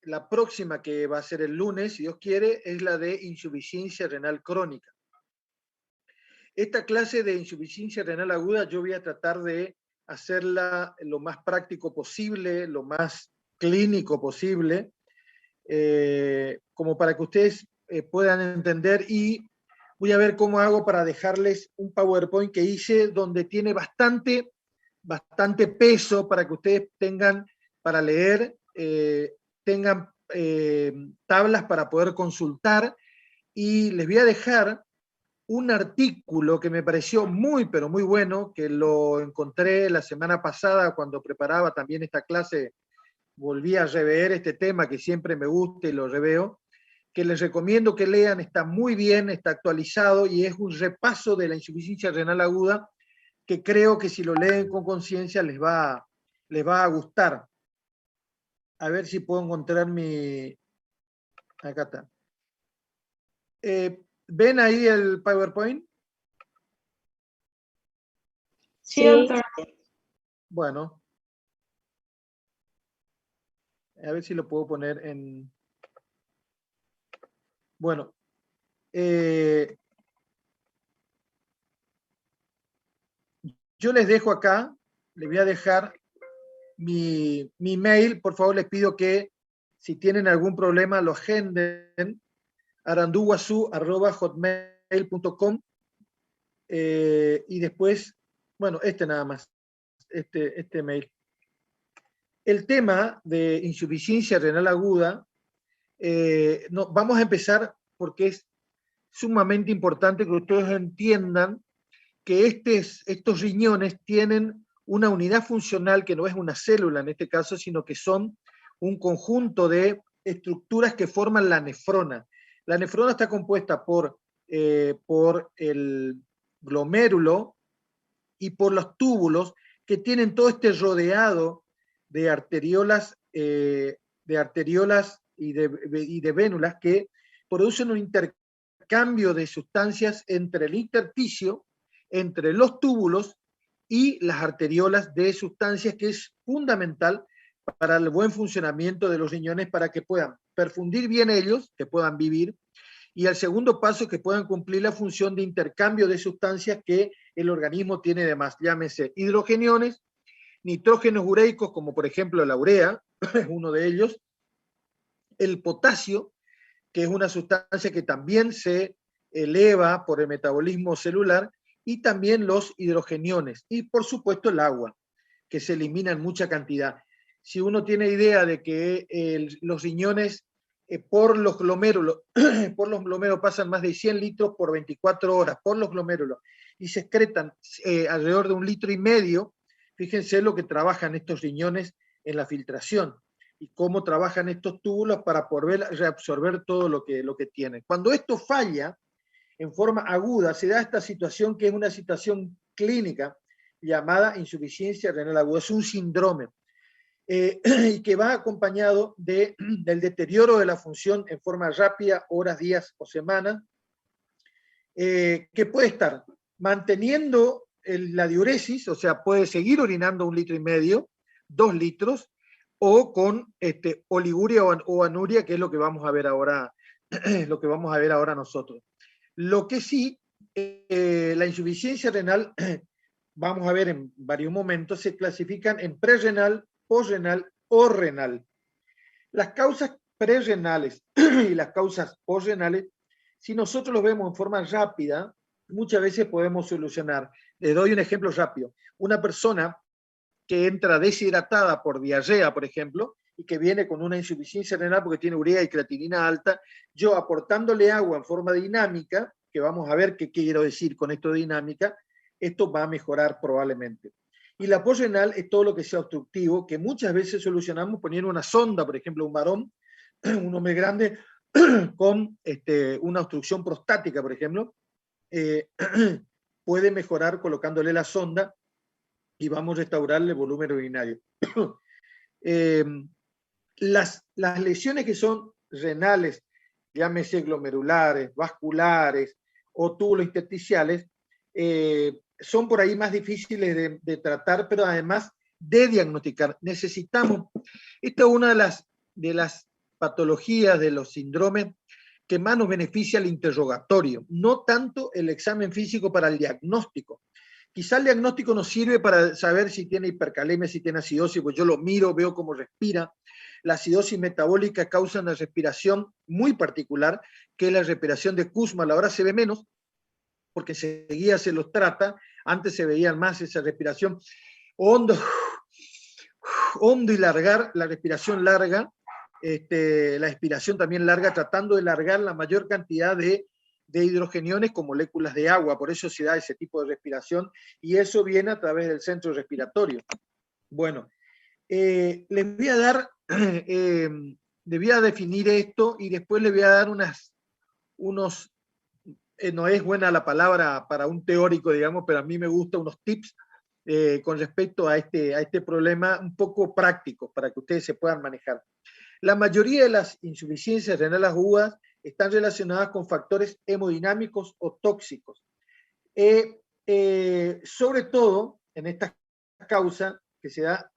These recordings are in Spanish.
la próxima, que va a ser el lunes, si Dios quiere, es la de insuficiencia renal crónica. Esta clase de insuficiencia renal aguda yo voy a tratar de hacerla lo más práctico posible, lo más clínico posible, como para que ustedes puedan entender, y voy a ver cómo hago para dejarles un PowerPoint que hice donde tiene bastante peso para que ustedes tengan para leer, tengan tablas para poder consultar, y les voy a dejar un artículo que me pareció muy, pero muy bueno, que lo encontré la semana pasada cuando preparaba también esta clase. Volví a rever este tema que siempre me gusta y lo reveo, que les recomiendo que lean, está muy bien, está actualizado y es un repaso de la insuficiencia renal aguda que creo que si lo leen con conciencia les va a gustar. A ver si puedo encontrar mi... Acá está. ¿Ven ahí el PowerPoint? Sí, doctor. Bueno. A ver si lo puedo poner en... Bueno. Yo les dejo acá, les voy a dejar mi mail. Por favor, les pido que si tienen algún problema lo agenden, aranduguazú@hotmail.com, y después, bueno, nada más, este mail. El tema de insuficiencia renal aguda, no, vamos a empezar porque es sumamente importante que ustedes entiendan que estos riñones tienen una unidad funcional que no es una célula en este caso, sino que son un conjunto de estructuras que forman la nefrona. La nefrona está compuesta por el glomérulo y por los túbulos que tienen todo este rodeado de arteriolas, y de vénulas que producen un intercambio de sustancias entre el intersticio, entre los túbulos y las arteriolas, de sustancias que es fundamental para el buen funcionamiento de los riñones, para que puedan perfundir bien ellos, que puedan vivir, y el segundo paso es que puedan cumplir la función de intercambio de sustancias que el organismo tiene de más, llámese hidrogeniones, nitrógenos ureicos, como por ejemplo la urea, es uno de ellos, el potasio, que es una sustancia que también se eleva por el metabolismo celular, y también los hidrogeniones, y por supuesto el agua, que se elimina en mucha cantidad. Si uno tiene idea de que los riñones por los glomérulos pasan más de 100 litros por 24 horas, por los glomérulos, y se excretan alrededor de 1,5 litros, fíjense lo que trabajan estos riñones en la filtración y cómo trabajan estos túbulos para poder reabsorber todo lo que tienen. Cuando esto falla en forma aguda, se da esta situación que es una situación clínica llamada insuficiencia renal aguda. Es un síndrome y que va acompañado del deterioro de la función en forma rápida, horas, días o semanas, que puede estar manteniendo la diuresis, o sea, puede seguir orinando 1,5 litros, 2 litros, o con oliguria o anuria, que es lo que vamos a ver ahora, nosotros. Lo que sí, la insuficiencia renal, vamos a ver en varios momentos, se clasifican en prerrenal, posrenal o renal. Las causas prerrenales y las causas posrenales, si nosotros lo vemos en forma rápida, muchas veces podemos solucionar. Les doy un ejemplo rápido. Una persona que entra deshidratada por diarrea, por ejemplo, y que viene con una insuficiencia renal porque tiene urea y creatinina alta, yo aportándole agua en forma dinámica, que vamos a ver qué quiero decir con esto de dinámica, esto va a mejorar probablemente. Y la posrenal es todo lo que sea obstructivo, que muchas veces solucionamos poniendo una sonda, por ejemplo, un varón, un hombre grande, con una obstrucción prostática, por ejemplo, puede mejorar colocándole la sonda y vamos a restaurarle el volumen urinario. Las lesiones que son renales, llámese glomerulares, vasculares o túbulos intersticiales, son por ahí más difíciles de tratar, pero además de diagnosticar. Necesitamos, esta es una de las patologías, de los síndromes que más nos beneficia el interrogatorio, no tanto el examen físico para el diagnóstico. Quizá el diagnóstico nos sirve para saber si tiene hipercalemia, si tiene acidosis, pues yo lo miro, veo cómo respira. La acidosis metabólica causa una respiración muy particular, que es la respiración de Kussmaul. Ahora se ve menos, porque seguía se los trata, antes se veían más esa respiración hondo y largar, la respiración larga, la expiración también larga, tratando de largar la mayor cantidad de hidrogeniones con moléculas de agua, por eso se da ese tipo de respiración, y eso viene a través del centro respiratorio. Bueno, les voy a dar, les voy a definir esto, y después les voy a dar unos, no es buena la palabra para un teórico, digamos, pero a mí me gusta unos tips con respecto a este problema un poco práctico, para que ustedes se puedan manejar. La mayoría de las insuficiencias renales agudas están relacionadas con factores hemodinámicos o tóxicos. Sobre todo en esta causa que se da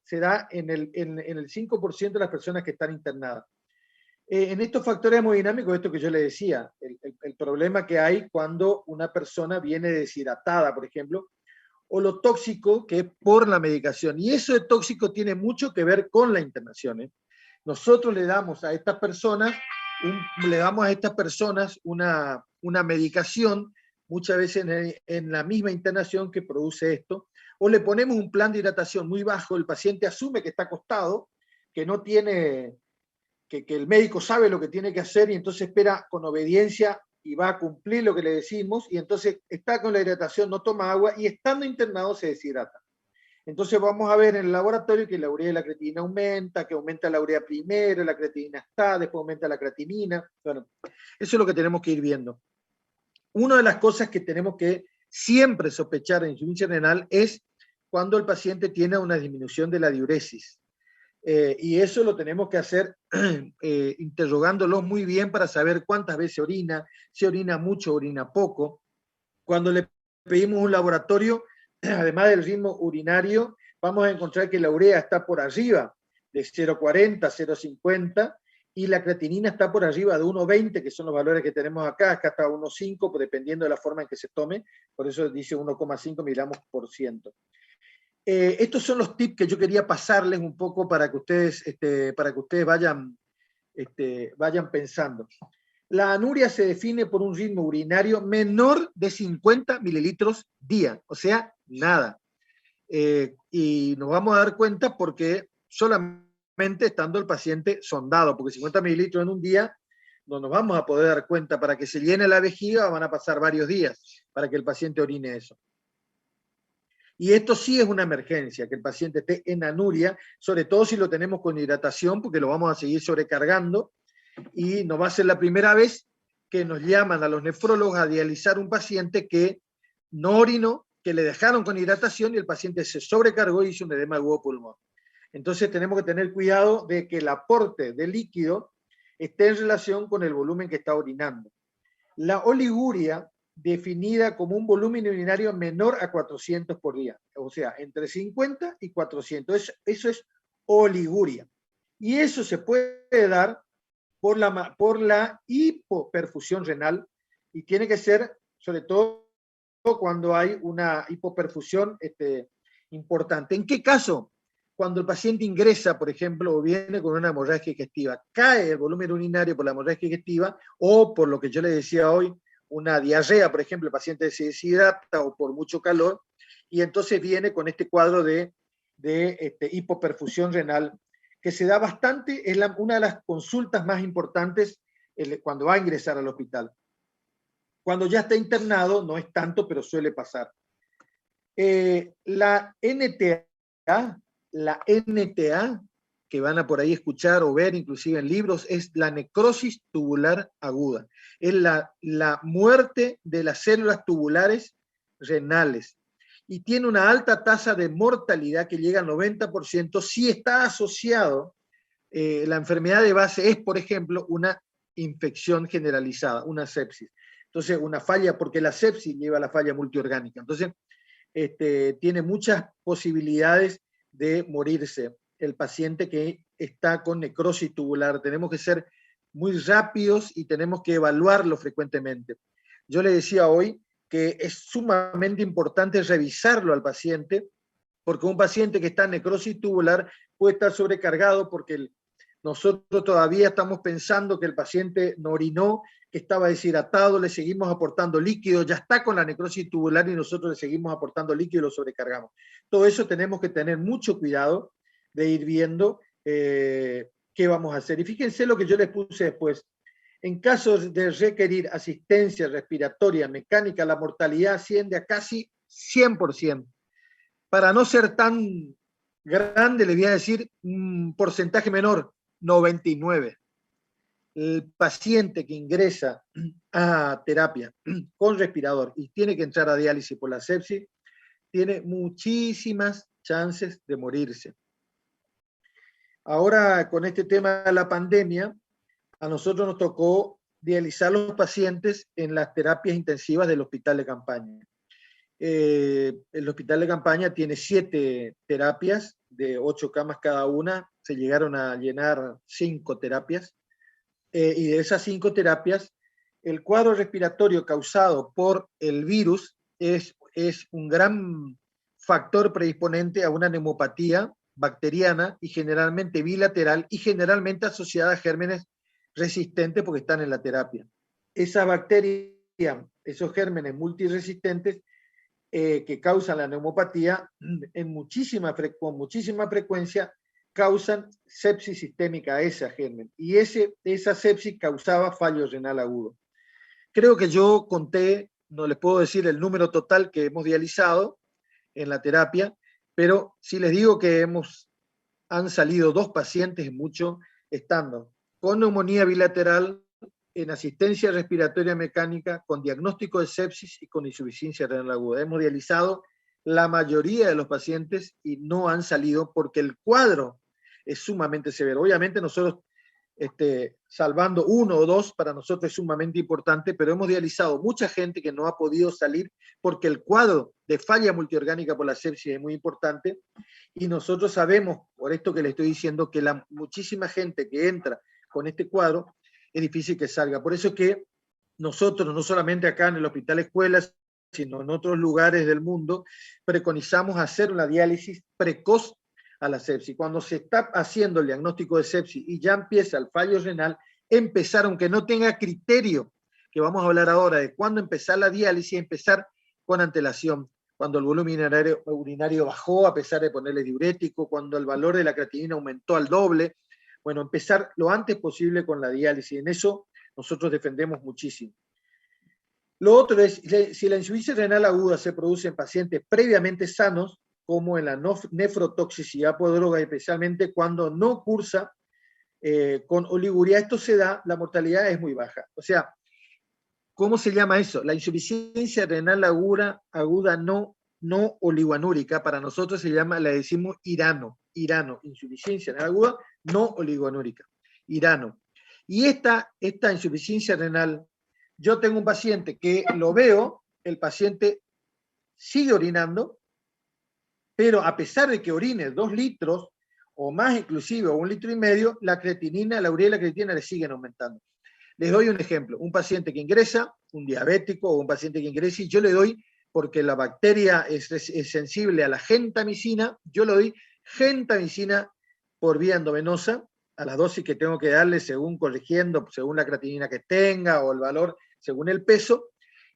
en el 5% de las personas que están internadas. En estos factores hemodinámicos, esto que yo le decía, el problema que hay cuando una persona viene deshidratada, por ejemplo, o lo tóxico que es por la medicación. Y eso de tóxico tiene mucho que ver con la internación. Nosotros le damos a estas personas, una medicación, muchas veces en la misma internación que produce esto, o le ponemos un plan de hidratación muy bajo, el paciente asume que está acostado, que no tiene, que el médico sabe lo que tiene que hacer y entonces espera con obediencia y va a cumplir lo que le decimos, y entonces está con la hidratación, no toma agua, y estando internado se deshidrata. Entonces vamos a ver en el laboratorio que la urea y la creatinina aumenta, que aumenta la urea primero, la creatinina está, después aumenta la creatinina. Bueno, eso es lo que tenemos que ir viendo. Una de las cosas que tenemos que siempre sospechar en insuficiencia renal es cuando el paciente tiene una disminución de la diuresis. Y eso lo tenemos que hacer interrogándolos muy bien para saber cuántas veces orina, si orina mucho, orina poco. Cuando le pedimos un laboratorio, además del ritmo urinario, vamos a encontrar que la urea está por arriba de 0,40, 0,50, y la creatinina está por arriba de 1,20, que son los valores que tenemos acá hasta 1,5, dependiendo de la forma en que se tome, por eso dice 1,5 miligramos por ciento. Estos son los tips que yo quería pasarles un poco para que ustedes, vayan pensando. La anuria se define por un ritmo urinario menor de 50 mililitros día, o sea, nada. Y nos vamos a dar cuenta porque solamente estando el paciente sondado, porque 50 mililitros en un día no nos vamos a poder dar cuenta. Para que se llene la vejiga van a pasar varios días para que el paciente orine eso. Y esto sí es una emergencia, que el paciente esté en anuria, sobre todo si lo tenemos con hidratación, porque lo vamos a seguir sobrecargando, y no va a ser la primera vez que nos llaman a los nefrólogos a dializar un paciente que no orinó, que le dejaron con hidratación y el paciente se sobrecargó y hizo un edema agudo pulmón. Entonces tenemos que tener cuidado de que el aporte de líquido esté en relación con el volumen que está orinando. La oliguria, definida como un volumen urinario menor a 400 por día, o sea, entre 50 y 400. Eso es oliguria. Y eso se puede dar por la hipoperfusión renal, y tiene que ser, sobre todo, cuando hay una hipoperfusión importante. ¿En qué caso? Cuando el paciente ingresa, por ejemplo, o viene con una hemorragia digestiva, cae el volumen urinario por la hemorragia digestiva, o por lo que yo le decía hoy, una diarrea, por ejemplo, el paciente se deshidrata o por mucho calor, y entonces viene con este cuadro de hipoperfusión renal, que se da bastante, es una de las consultas más importantes cuando va a ingresar al hospital. Cuando ya está internado no es tanto, pero suele pasar. La NTA, que van a por ahí escuchar o ver inclusive en libros, es la necrosis tubular aguda. Es la muerte de las células tubulares renales. Y tiene una alta tasa de mortalidad que llega al 90% si está asociado, la enfermedad de base es, por ejemplo, una infección generalizada, una sepsis. Entonces, una falla, porque la sepsis lleva a la falla multiorgánica. Entonces, tiene muchas posibilidades de morirse el paciente que está con necrosis tubular. Tenemos que ser muy rápidos y tenemos que evaluarlo frecuentemente. Yo le decía hoy que es sumamente importante revisarlo al paciente, porque un paciente que está en necrosis tubular puede estar sobrecargado porque nosotros todavía estamos pensando que el paciente no orinó, que estaba deshidratado, le seguimos aportando líquido, ya está con la necrosis tubular y nosotros le seguimos aportando líquido y lo sobrecargamos. Todo eso tenemos que tener mucho cuidado de ir viendo qué vamos a hacer. Y fíjense lo que yo les puse después. En caso de requerir asistencia respiratoria mecánica, la mortalidad asciende a casi 100%. Para no ser tan grande, les voy a decir un porcentaje menor, 99%. El paciente que ingresa a terapia con respirador y tiene que entrar a diálisis por la sepsis, tiene muchísimas chances de morirse. Ahora, con este tema de la pandemia, a nosotros nos tocó dializar a los pacientes en las terapias intensivas del hospital de campaña. El hospital de campaña tiene 7 terapias de 8 camas cada una, se llegaron a llenar 5 terapias, y de esas 5 terapias, el cuadro respiratorio causado por el virus es un gran factor predisponente a una neumopatía bacteriana y generalmente bilateral y generalmente asociada a gérmenes resistentes porque están en la terapia. Esas bacterias, esos gérmenes multiresistentes que causan la neumopatía, con muchísima frecuencia causan sepsis sistémica a ese germen. Y esa sepsis causaba fallo renal agudo. Creo que yo conté, no les puedo decir el número total que hemos dializado en la terapia, pero sí les digo que han salido 2 pacientes, mucho, estando con neumonía bilateral, en asistencia respiratoria mecánica, con diagnóstico de sepsis y con insuficiencia renal aguda. Hemos dializado la mayoría de los pacientes y no han salido porque el cuadro es sumamente severo. Obviamente nosotros, salvando 1 o 2, para nosotros es sumamente importante, pero hemos dializado mucha gente que no ha podido salir porque el cuadro de falla multiorgánica por la sepsis es muy importante y nosotros sabemos, por esto que le estoy diciendo, que muchísima gente que entra con este cuadro es difícil que salga. Por eso es que nosotros, no solamente acá en el Hospital Escuelas, sino en otros lugares del mundo, preconizamos hacer una diálisis precoz a la sepsis. Cuando se está haciendo el diagnóstico de sepsis y ya empieza el fallo renal, empezar, aunque no tenga criterio, que vamos a hablar ahora de cuándo empezar la diálisis, empezar con antelación. Cuando el volumen urinario bajó a pesar de ponerle diurético, cuando el valor de la creatinina aumentó al doble, bueno, empezar lo antes posible con la diálisis. En eso nosotros defendemos muchísimo. Lo otro es, si la insuficiencia renal aguda se produce en pacientes previamente sanos, como en la nefrotoxicidad por droga, especialmente cuando no cursa con oliguria, esto se da, la mortalidad es muy baja. O sea, ¿cómo se llama eso? La insuficiencia renal aguda no oligoanúrica, para nosotros se llama, le decimos irano, insuficiencia renal aguda no oligoanúrica, irano. Y esta insuficiencia renal, yo tengo un paciente que lo veo, el paciente sigue orinando, pero a pesar de que orine 2 litros o más inclusive, o 1,5 litros, la creatinina, la urea y la creatinina le siguen aumentando. Les doy un ejemplo, un paciente que ingresa, un diabético o un paciente que ingresa, y yo le doy, porque la bacteria es sensible a la gentamicina, yo le doy gentamicina por vía endovenosa, a la dosis que tengo que darle según corrigiendo, según la creatinina que tenga o el valor, según el peso,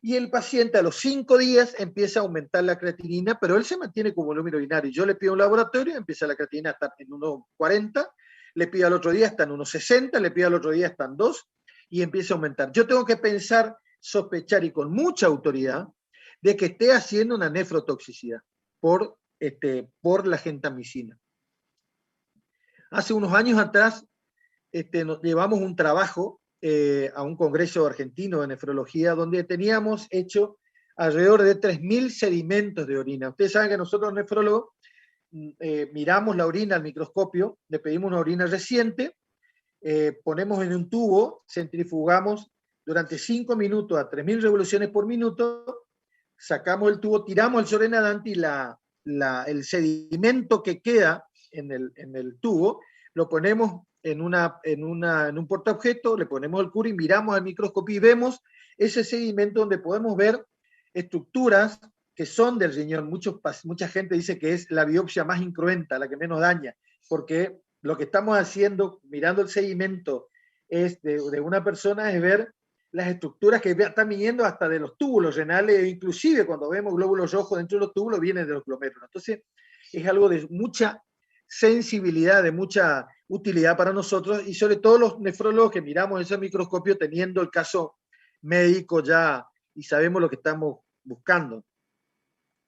y el paciente a los 5 días empieza a aumentar la creatinina, pero él se mantiene con volumen urinario. Yo le pido un laboratorio, empieza la creatinina a estar en 1,40, le pido al otro día hasta en 1,60, le pido al otro día hasta en 2, y empieza a aumentar. Yo tengo que pensar, sospechar y con mucha autoridad de que esté haciendo una nefrotoxicidad por la gentamicina. Hace unos años atrás nos llevamos un trabajo a un congreso argentino de nefrología donde teníamos hecho alrededor de 3.000 sedimentos de orina. Ustedes saben que nosotros los nefrólogos miramos la orina al microscopio, le pedimos una orina reciente, ponemos en un tubo, centrifugamos durante 5 minutos a 3.000 revoluciones por minuto, sacamos el tubo, tiramos el sorenadante y el sedimento que queda en el tubo lo ponemos en un portaobjeto, le ponemos el Curie, miramos al microscopio y vemos ese sedimento donde podemos ver estructuras que son del riñón. Mucha gente dice que es la biopsia más incruenta, la que menos daña, porque lo que estamos haciendo, mirando el sedimento de una persona, es ver las estructuras que están viniendo hasta de los túbulos renales, inclusive cuando vemos glóbulos rojos dentro de los túbulos, vienen de los glomérulos. Entonces, es algo de mucha sensibilidad, de mucha utilidad para nosotros, y sobre todo los nefrólogos que miramos ese microscopio teniendo el caso médico ya y sabemos lo que estamos buscando.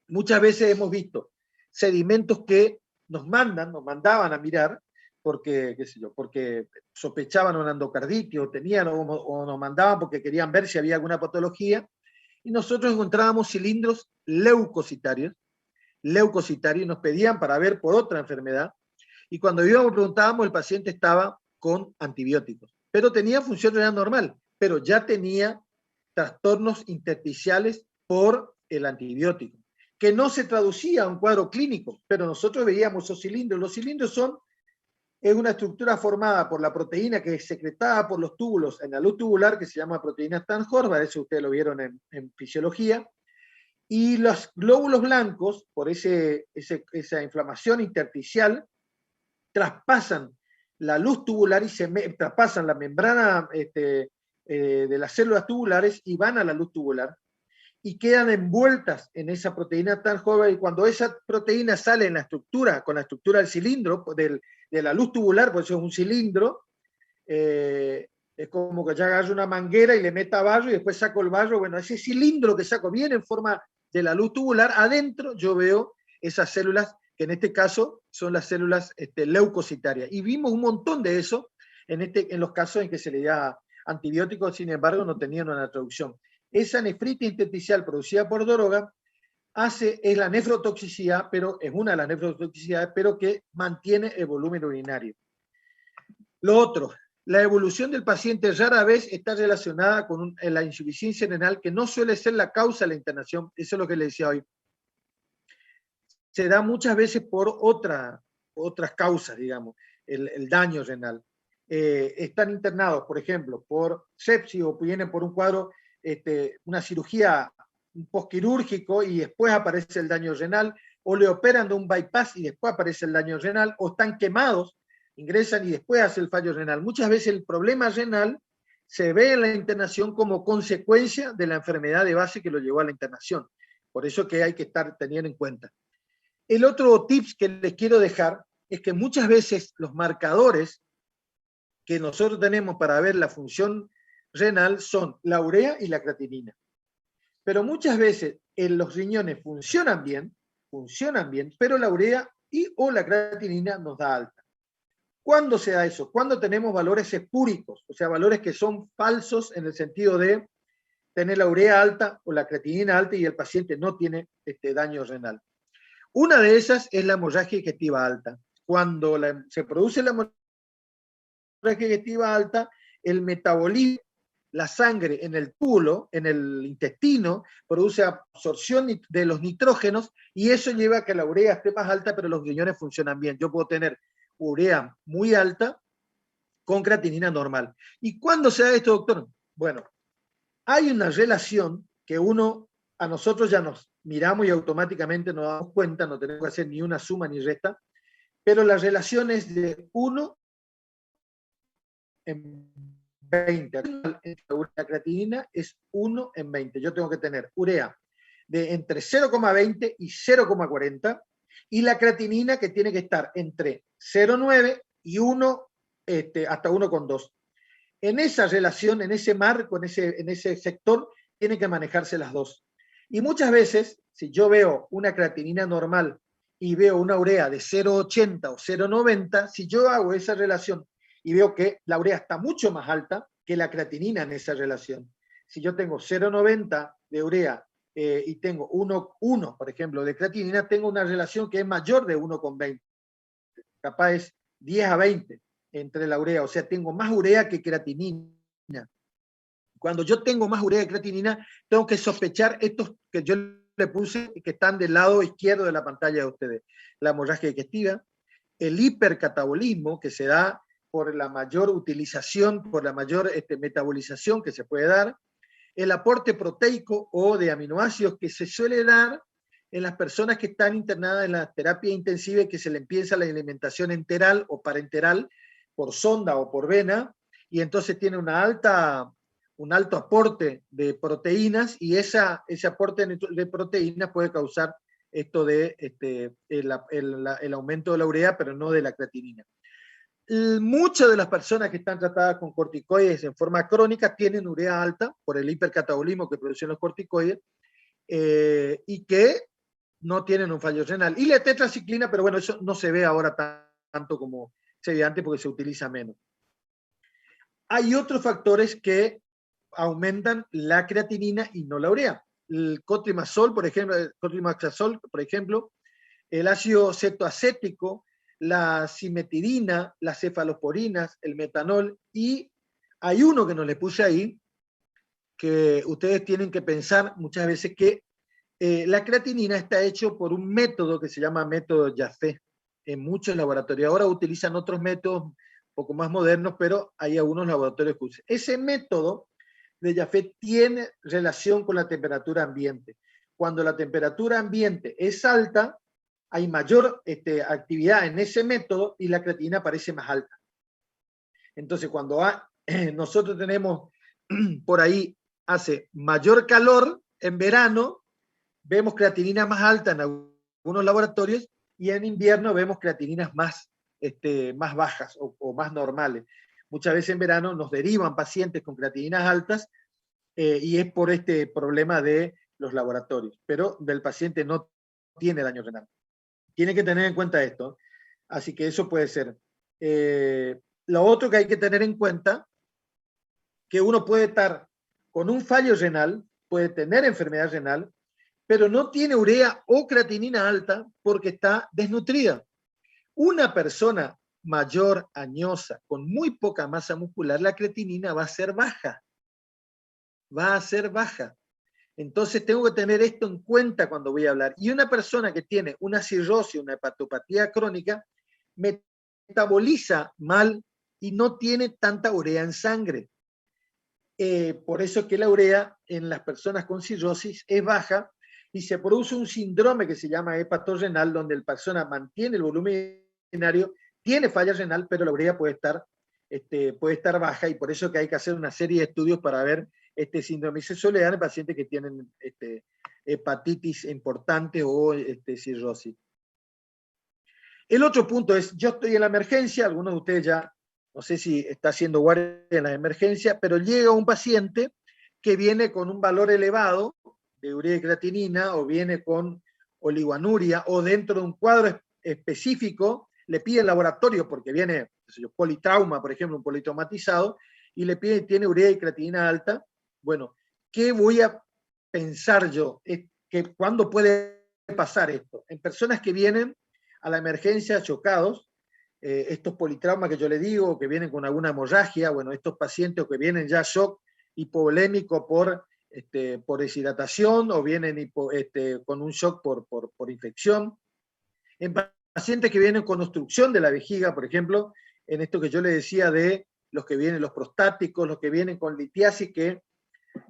Muchas veces hemos visto sedimentos que nos mandaban a mirar porque, qué sé yo, porque sospechaban una endocarditis o tenían, o nos mandaban porque querían ver si había alguna patología, y nosotros encontrábamos cilindros leucocitarios, y nos pedían para ver por otra enfermedad, y cuando íbamos preguntábamos, el paciente estaba con antibióticos, pero tenía función renal normal, pero ya tenía trastornos intersticiales por el antibiótico, que no se traducía a un cuadro clínico, pero nosotros veíamos esos cilindros. Los cilindros es una estructura formada por la proteína que es secretada por los túbulos en la luz tubular, que se llama proteína Stan-Horvath, eso ustedes lo vieron en fisiología, y los glóbulos blancos, por esa inflamación intersticial, traspasan la luz tubular y traspasan la membrana de las células tubulares y van a la luz tubular y quedan envueltas en esa proteína tan joven, y cuando esa proteína sale en la estructura, con la estructura del cilindro, de la luz tubular, por eso es un cilindro, es como que ya agarro una manguera y le meta barro y después saco el barro. Bueno, ese cilindro que saco viene en forma de la luz tubular, adentro yo veo esas células, que en este caso son las células leucocitarias. Y vimos un montón de eso en los casos en que se le da antibióticos, sin embargo no tenían una traducción. Esa nefritis intersticial producida por droga es la nefrotoxicidad, pero es una de las nefrotoxicidades, pero que mantiene el volumen urinario. Lo otro, la evolución del paciente rara vez está relacionada con la insuficiencia renal, que no suele ser la causa de la internación, eso es lo que le decía hoy. Se da muchas veces por otras causas, digamos, el daño renal. Están internados, por ejemplo, por sepsis o vienen por un cuadro, una cirugía postquirúrgico y después aparece el daño renal, o le operan de un bypass y después aparece el daño renal, o están quemados, ingresan y después hace el fallo renal. Muchas veces el problema renal se ve en la internación como consecuencia de la enfermedad de base que lo llevó a la internación. Por eso que hay que estar teniendo en cuenta. El otro tips que les quiero dejar es que muchas veces los marcadores que nosotros tenemos para ver la función renal son la urea y la creatinina. Pero muchas veces en los riñones funcionan bien, pero la urea o la creatinina nos da alta. ¿Cuándo se da eso? Cuando tenemos valores espúricos, o sea, valores que son falsos en el sentido de tener la urea alta o la creatinina alta y el paciente no tiene daño renal. Una de esas es la hemorragia digestiva alta. Cuando se produce la hemorragia digestiva alta, el metabolismo, la sangre en el túbulo, en el intestino, produce absorción de los nitrógenos y eso lleva a que la urea esté más alta, pero los riñones funcionan bien. Yo puedo tener urea muy alta con creatinina normal. ¿Y cuándo se da esto, doctor? Bueno, hay una relación que a nosotros ya nos miramos y automáticamente nos damos cuenta, no tenemos que hacer ni una suma ni resta, pero la relación es de 1 en 20. La creatinina es 1 en 20. Yo tengo que tener urea de entre 0,20 y 0,40 y la creatinina que tiene que estar entre 0,9 y 1 hasta 1,2. En esa relación, en ese marco, en ese sector, tienen que manejarse las dos. Y muchas veces, si yo veo una creatinina normal y veo una urea de 0,80 o 0,90, si yo hago esa relación y veo que la urea está mucho más alta que la creatinina en esa relación. Si yo tengo 0,90 de urea y tengo 1, por ejemplo, de creatinina, tengo una relación que es mayor de 1,20. Capaz es 10 a 20 entre la urea, o sea, tengo más urea que creatinina. Cuando yo tengo más urea que creatinina, tengo que sospechar estos que yo le puse, que están del lado izquierdo de la pantalla de ustedes. La hemorragia digestiva, el hipercatabolismo que se da por la mayor utilización, por la mayor metabolización que se puede dar, el aporte proteico o de aminoácidos que se suele dar en las personas que están internadas en la terapia intensiva y que se le empieza la alimentación enteral o parenteral por sonda o por vena, y entonces tiene un alto aporte de proteínas, y ese aporte de proteínas puede causar esto de el aumento de la urea, pero no de la creatinina. Muchas de las personas que están tratadas con corticoides en forma crónica tienen urea alta por el hipercatabolismo que producen los corticoides, y que no tienen un fallo renal. Y la tetraciclina, pero bueno, eso no se ve ahora tanto como se veía antes porque se utiliza menos. Hay otros factores que aumentan la creatinina y no la urea. El cotrimazol, por ejemplo, el ácido cetoacético, la cimetidina, las cefalosporinas, el metanol, y hay uno que no le puse ahí, que ustedes tienen que pensar muchas veces que la creatinina está hecho por un método que se llama método Jaffe en muchos laboratorios. Ahora utilizan otros métodos un poco más modernos, pero hay algunos laboratorios que usan. Ese método de Jaffe tiene relación con la temperatura ambiente. Cuando la temperatura ambiente es alta, hay mayor actividad en ese método y la creatinina parece más alta. Entonces, cuando nosotros tenemos por ahí, hace mayor calor en verano, vemos creatinina más alta en algunos laboratorios, y en invierno vemos creatininas más bajas o más normales. Muchas veces en verano nos derivan pacientes con creatininas altas, y es por este problema de los laboratorios, pero del paciente no tiene daño renal. Tiene que tener en cuenta esto, así que eso puede ser. Lo otro que hay que tener en cuenta, que uno puede estar con un fallo renal, puede tener enfermedad renal, pero no tiene urea o creatinina alta porque está desnutrida. Una persona mayor, añosa, con muy poca masa muscular, la creatinina va a ser baja. Va a ser baja. Entonces tengo que tener esto en cuenta cuando voy a hablar. Y una persona que tiene una cirrosis, una hepatopatía crónica, metaboliza mal y no tiene tanta urea en sangre. Por eso es que la urea en las personas con cirrosis es baja, y se produce un síndrome que se llama hepatorrenal, donde la persona mantiene el volumen urinario, tiene falla renal, pero la urea puede estar baja, y por eso que hay que hacer una serie de estudios para ver este síndrome. Y se suele dar en pacientes que tienen hepatitis importante o cirrosis. El otro punto es, yo estoy en la emergencia, algunos de ustedes ya, no sé si está haciendo guardia en la emergencia, pero llega un paciente que viene con un valor elevado de urea y creatinina, o viene con oligoanuria, o dentro de un cuadro específico, le pide el laboratorio porque viene politrauma, por ejemplo, un politraumatizado, y le pide, tiene urea y creatinina alta. Bueno, ¿qué voy a pensar yo? ¿Cuándo puede pasar esto? En personas que vienen a la emergencia chocados, estos politraumas que yo le digo, que vienen con alguna hemorragia, bueno, estos pacientes que vienen ya shock hipovolémico por deshidratación, o vienen con un shock por infección. En pacientes que vienen con obstrucción de la vejiga, por ejemplo, en esto que yo le decía de los que vienen, los prostáticos, los que vienen con litiasis, que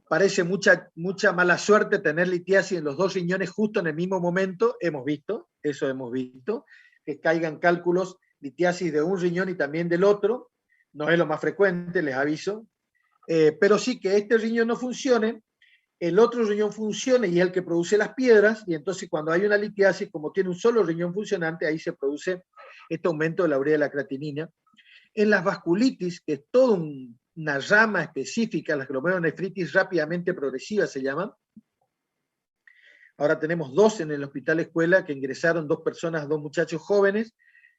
parece mucha mala suerte tener litiasis en los dos riñones justo en el mismo momento. Hemos visto, que caigan cálculos, litiasis de un riñón y también del otro. No es lo más frecuente, les aviso, pero sí que este riñón no funcione, el otro riñón funcione y es el que produce las piedras, y entonces cuando hay una litiasis, como tiene un solo riñón funcionante, ahí se produce este aumento de la urea y la creatinina. En las vasculitis, que es toda una rama específica, las glomerulonefritis rápidamente progresiva se llaman. Ahora tenemos 2 en el hospital escuela que ingresaron, 2 personas, 2 muchachos jóvenes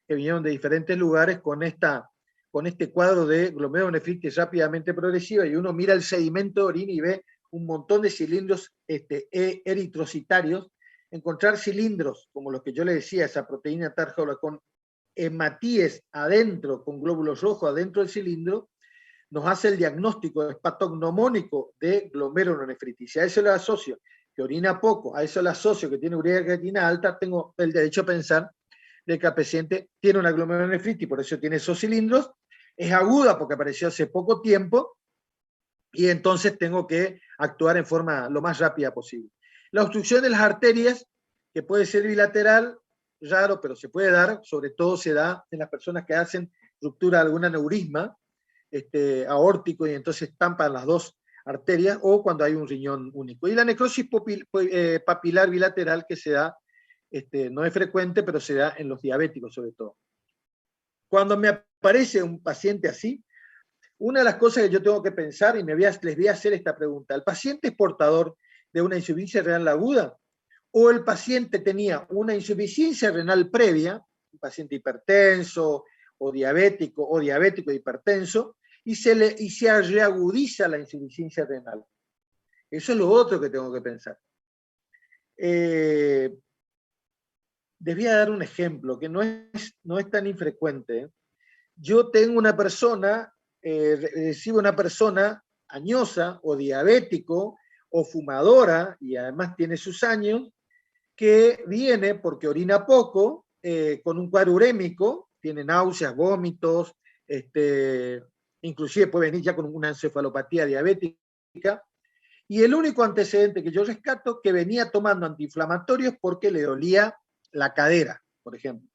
que vinieron de diferentes lugares con este cuadro de glomerulonefritis rápidamente progresiva, y uno mira el sedimento de orina y ve un montón de cilindros eritrocitarios. Encontrar cilindros como los que yo le decía, esa proteína tarjola con hematíes adentro, con glóbulos rojos adentro del cilindro, nos hace el diagnóstico hepatognomónico de glomerulonefritis. Si a eso le asocio que orina poco, a eso le asocio que tiene urea y creatinina alta, tengo el derecho a pensar de que el paciente tiene una glomerulonefritis, por eso tiene esos cilindros, es aguda porque apareció hace poco tiempo, y entonces tengo que actuar en forma lo más rápida posible. La obstrucción de las arterias, que puede ser bilateral, raro, pero se puede dar, sobre todo se da en las personas que hacen ruptura de algún aneurisma aórtico y entonces tampan las dos arterias, o cuando hay un riñón único. Y la necrosis papilar bilateral, que se da, no es frecuente, pero se da en los diabéticos sobre todo. Cuando me aparece un paciente así, una de las cosas que yo tengo que pensar, y les voy a hacer esta pregunta: ¿el paciente es portador de una insuficiencia renal aguda? ¿O el paciente tenía una insuficiencia renal previa, un paciente hipertenso o diabético hipertenso, y se reagudiza la insuficiencia renal? Eso es lo otro que tengo que pensar. Les voy a dar un ejemplo que no es tan infrecuente. Yo tengo una persona, recibo una persona añosa o diabético o fumadora, y además tiene sus años, que viene porque orina poco, con un cuadro urémico, tiene náuseas, vómitos, inclusive puede venir ya con una encefalopatía diabética, y el único antecedente que yo rescato que venía tomando antiinflamatorios porque le dolía la cadera, por ejemplo.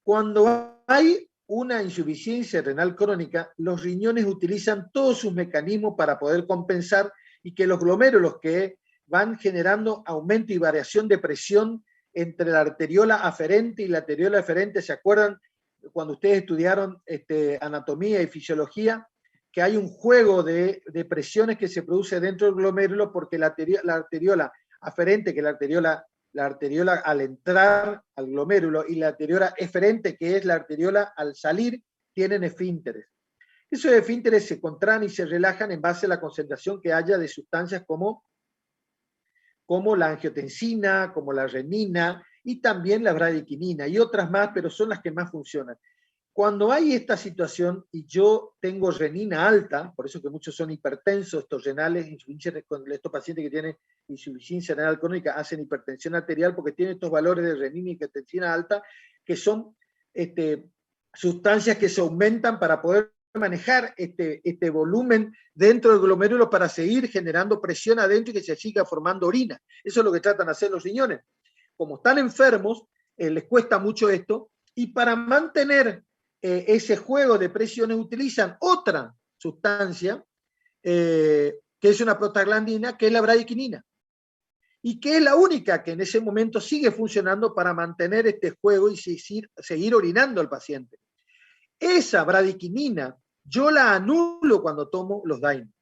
Cuando hay una insuficiencia renal crónica, los riñones utilizan todos sus mecanismos para poder compensar, y que los glomérulos que van generando aumento y variación de presión entre la arteriola aferente y la arteriola eferente. ¿Se acuerdan cuando ustedes estudiaron anatomía y fisiología? Que hay un juego de presiones que se produce dentro del glomérulo, porque la arteriola aferente, que es la arteriola al entrar al glomérulo, y la arteriola eferente, que es la arteriola al salir, tienen esfínteres. Esos esfínteres se contraen y se relajan en base a la concentración que haya de sustancias como la angiotensina, como la renina, y también la bradiquinina, y otras más, pero son las que más funcionan. Cuando hay esta situación y yo tengo renina alta, por eso que muchos son hipertensos, estos renales, estos pacientes que tienen insuficiencia renal crónica hacen hipertensión arterial porque tienen estos valores de renina y angiotensina alta, que son sustancias que se aumentan para poder manejar este volumen dentro del glomérulo, para seguir generando presión adentro y que se siga formando orina. Eso es lo que tratan de hacer los riñones. Como están enfermos, les cuesta mucho esto, y para mantener ese juego de presiones utilizan otra sustancia, que es una prostaglandina, que es la bradiquinina, y que es la única que en ese momento sigue funcionando para mantener este juego y seguir orinando al paciente. Esa bradiquinina yo la anulo cuando tomo los DAIM,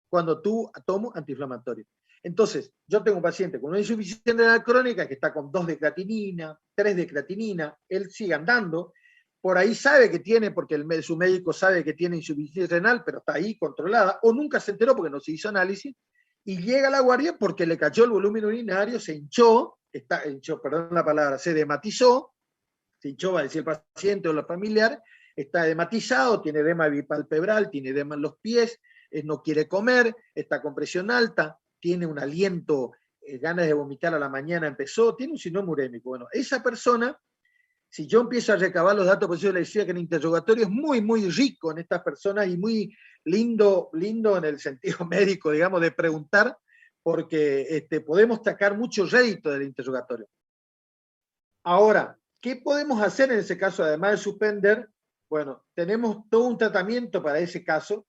cuando tomo antiinflamatorios. Entonces, yo tengo un paciente con una insuficiencia renal crónica que está con 2 de creatinina, 3 de creatinina, él sigue andando, por ahí sabe que tiene, porque su médico sabe que tiene insuficiencia renal, pero está ahí controlada, o nunca se enteró porque no se hizo análisis, y llega a la guardia porque le cayó el volumen urinario, se hinchó, perdón la palabra, se dematizó, se hinchó, va a decir el paciente o la familiar, está edematizado, tiene edema bipalpebral, tiene edema en los pies, no quiere comer, está con presión alta, tiene un aliento, ganas de vomitar a la mañana empezó, tiene un síndrome urémico. Bueno, esa persona, si yo empiezo a recabar los datos, por eso le decía que el interrogatorio es muy, muy rico en estas personas, y muy lindo en el sentido médico, digamos, de preguntar, porque podemos sacar mucho rédito del interrogatorio. Ahora, ¿qué podemos hacer en ese caso, además de suspender? Bueno, tenemos todo un tratamiento para ese caso,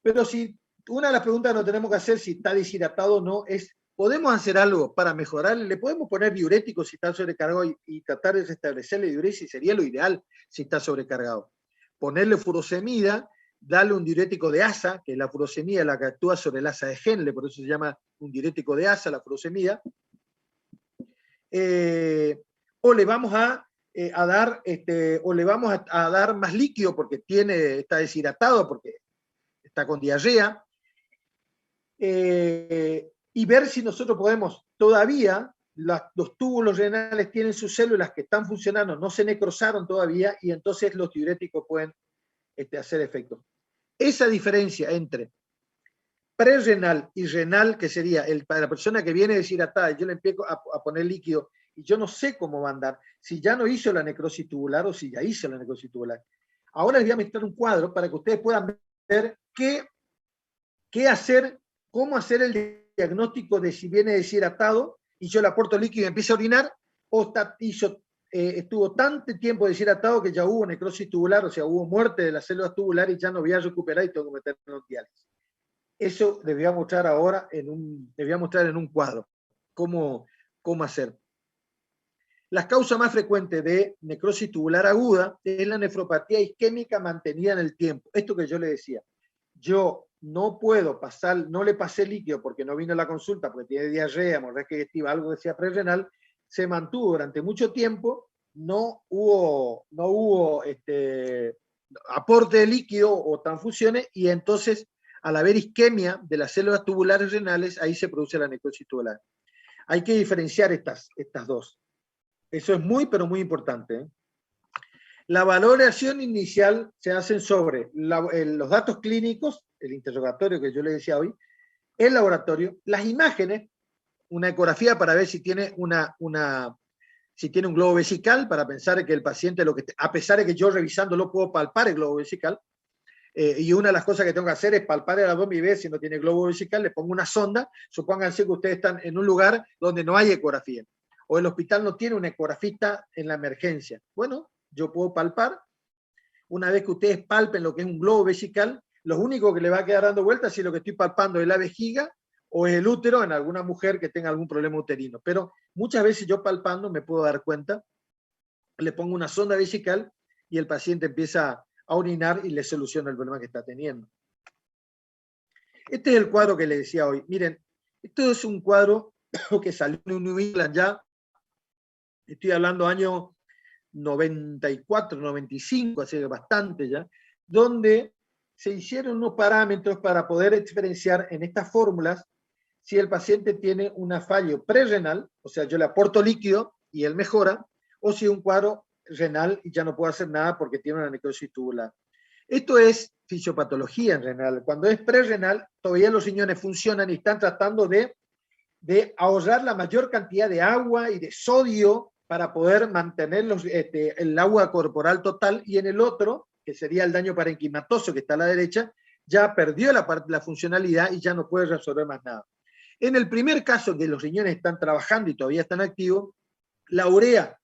pero si una de las preguntas que nos tenemos que hacer, si está deshidratado o no, es: ¿podemos hacer algo para mejorar? ¿Le podemos poner diurético si está sobrecargado y tratar de restablecerle diuresis? Sería lo ideal si está sobrecargado. Ponerle furosemida, darle un diurético de asa, que es la furosemida la que actúa sobre el asa de Henle, por eso se llama un diurético de asa, la furosemida. O le vamos a dar más líquido porque está deshidratado, porque está con diarrea, y ver si nosotros podemos todavía, los túbulos renales tienen sus células que están funcionando, no se necrosaron todavía, y entonces los diuréticos pueden hacer efecto. Esa diferencia entre prerrenal y renal, que sería para la persona que viene deshidratada y yo le empiezo a poner líquido y yo no sé cómo va a andar, si ya no hizo la necrosis tubular o si ya hizo la necrosis tubular. Ahora les voy a mostrar un cuadro para que ustedes puedan ver qué hacer, cómo hacer el diagnóstico de si viene deshidratado y yo le aporto líquido y empieza a orinar, o estuvo tanto tiempo deshidratado que ya hubo necrosis tubular, o sea, hubo muerte de las células tubulares y ya no voy a recuperar y tengo que meterlo en diálisis. Eso les voy a mostrar ahora les voy a mostrar en un cuadro cómo hacer. Las causas más frecuentes de necrosis tubular aguda es la nefropatía isquémica mantenida en el tiempo. Esto que yo le decía, yo no puedo pasar, no le pasé líquido porque no vino a la consulta, porque tiene diarrea, hemorragia digestiva, algo que sea prerrenal, se mantuvo durante mucho tiempo, no hubo aporte de líquido o transfusiones, y entonces, al haber isquemia de las células tubulares renales, ahí se produce la necrosis tubular. Hay que diferenciar estas dos. Eso es muy, pero muy importante, ¿eh? La valoración inicial se hace sobre los datos clínicos, el interrogatorio que yo le decía hoy, el laboratorio, las imágenes, una ecografía para ver si tiene si tiene un globo vesical, para pensar que el paciente, a pesar de que yo revisándolo puedo palpar el globo vesical, y una de las cosas que tengo que hacer es palpar el abdomen y ver si no tiene globo vesical, le pongo una sonda, supónganse que ustedes están en un lugar donde no hay ecografía, o el hospital no tiene un ecografista en la emergencia. Bueno, yo puedo palpar. Una vez que ustedes palpen lo que es un globo vesical, lo único que le va a quedar dando vueltas si lo que estoy palpando es la vejiga o es el útero en alguna mujer que tenga algún problema uterino. Pero muchas veces yo palpando me puedo dar cuenta, le pongo una sonda vesical y el paciente empieza a orinar y le soluciona el problema que está teniendo. Este es el cuadro que le decía hoy. Miren, esto es un cuadro que salió en New England ya, estoy hablando año 94, 95, así que bastante ya, donde se hicieron unos parámetros para poder diferenciar en estas fórmulas si el paciente tiene una fallo prerrenal, o sea, yo le aporto líquido y él mejora, o si un cuadro renal y ya no puedo hacer nada porque tiene una necrosis tubular. Esto es fisiopatología en renal. Cuando es prerrenal, todavía los riñones funcionan y están tratando de ahorrar la mayor cantidad de agua y de sodio para poder mantener el agua corporal total, y en el otro, que sería el daño parenquimatoso que está a la derecha, ya perdió la funcionalidad y ya no puede resolver más nada. En el primer caso, que los riñones están trabajando y todavía están activos, la urea,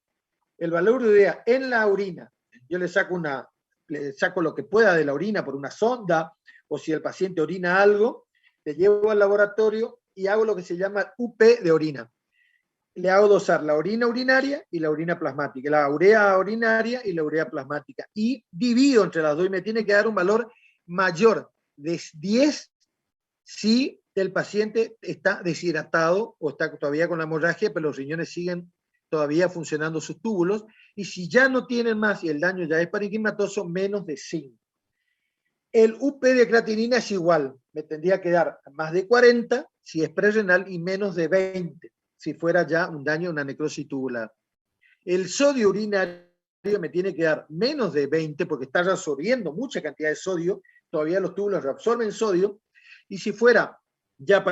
el valor de urea en la orina, yo le saco lo que pueda de la orina por una sonda, o si el paciente orina algo, le llevo al laboratorio y hago lo que se llama UP de orina. Le hago dosar la orina urinaria y la orina plasmática, la urea urinaria y la urea plasmática, y divido entre las dos y me tiene que dar un valor mayor de 10 si el paciente está deshidratado o está todavía con la hemorragia, pero los riñones siguen todavía funcionando sus túbulos, y si ya no tienen más y el daño ya es parenquimatoso, menos de 5. El UP de creatinina es igual, me tendría que dar más de 40 si es prerrenal y menos de 20 si fuera ya un daño, una necrosis tubular. El sodio urinario me tiene que dar menos de 20 porque está reabsorbiendo mucha cantidad de sodio, todavía los túbulos reabsorben sodio, y si fuera ya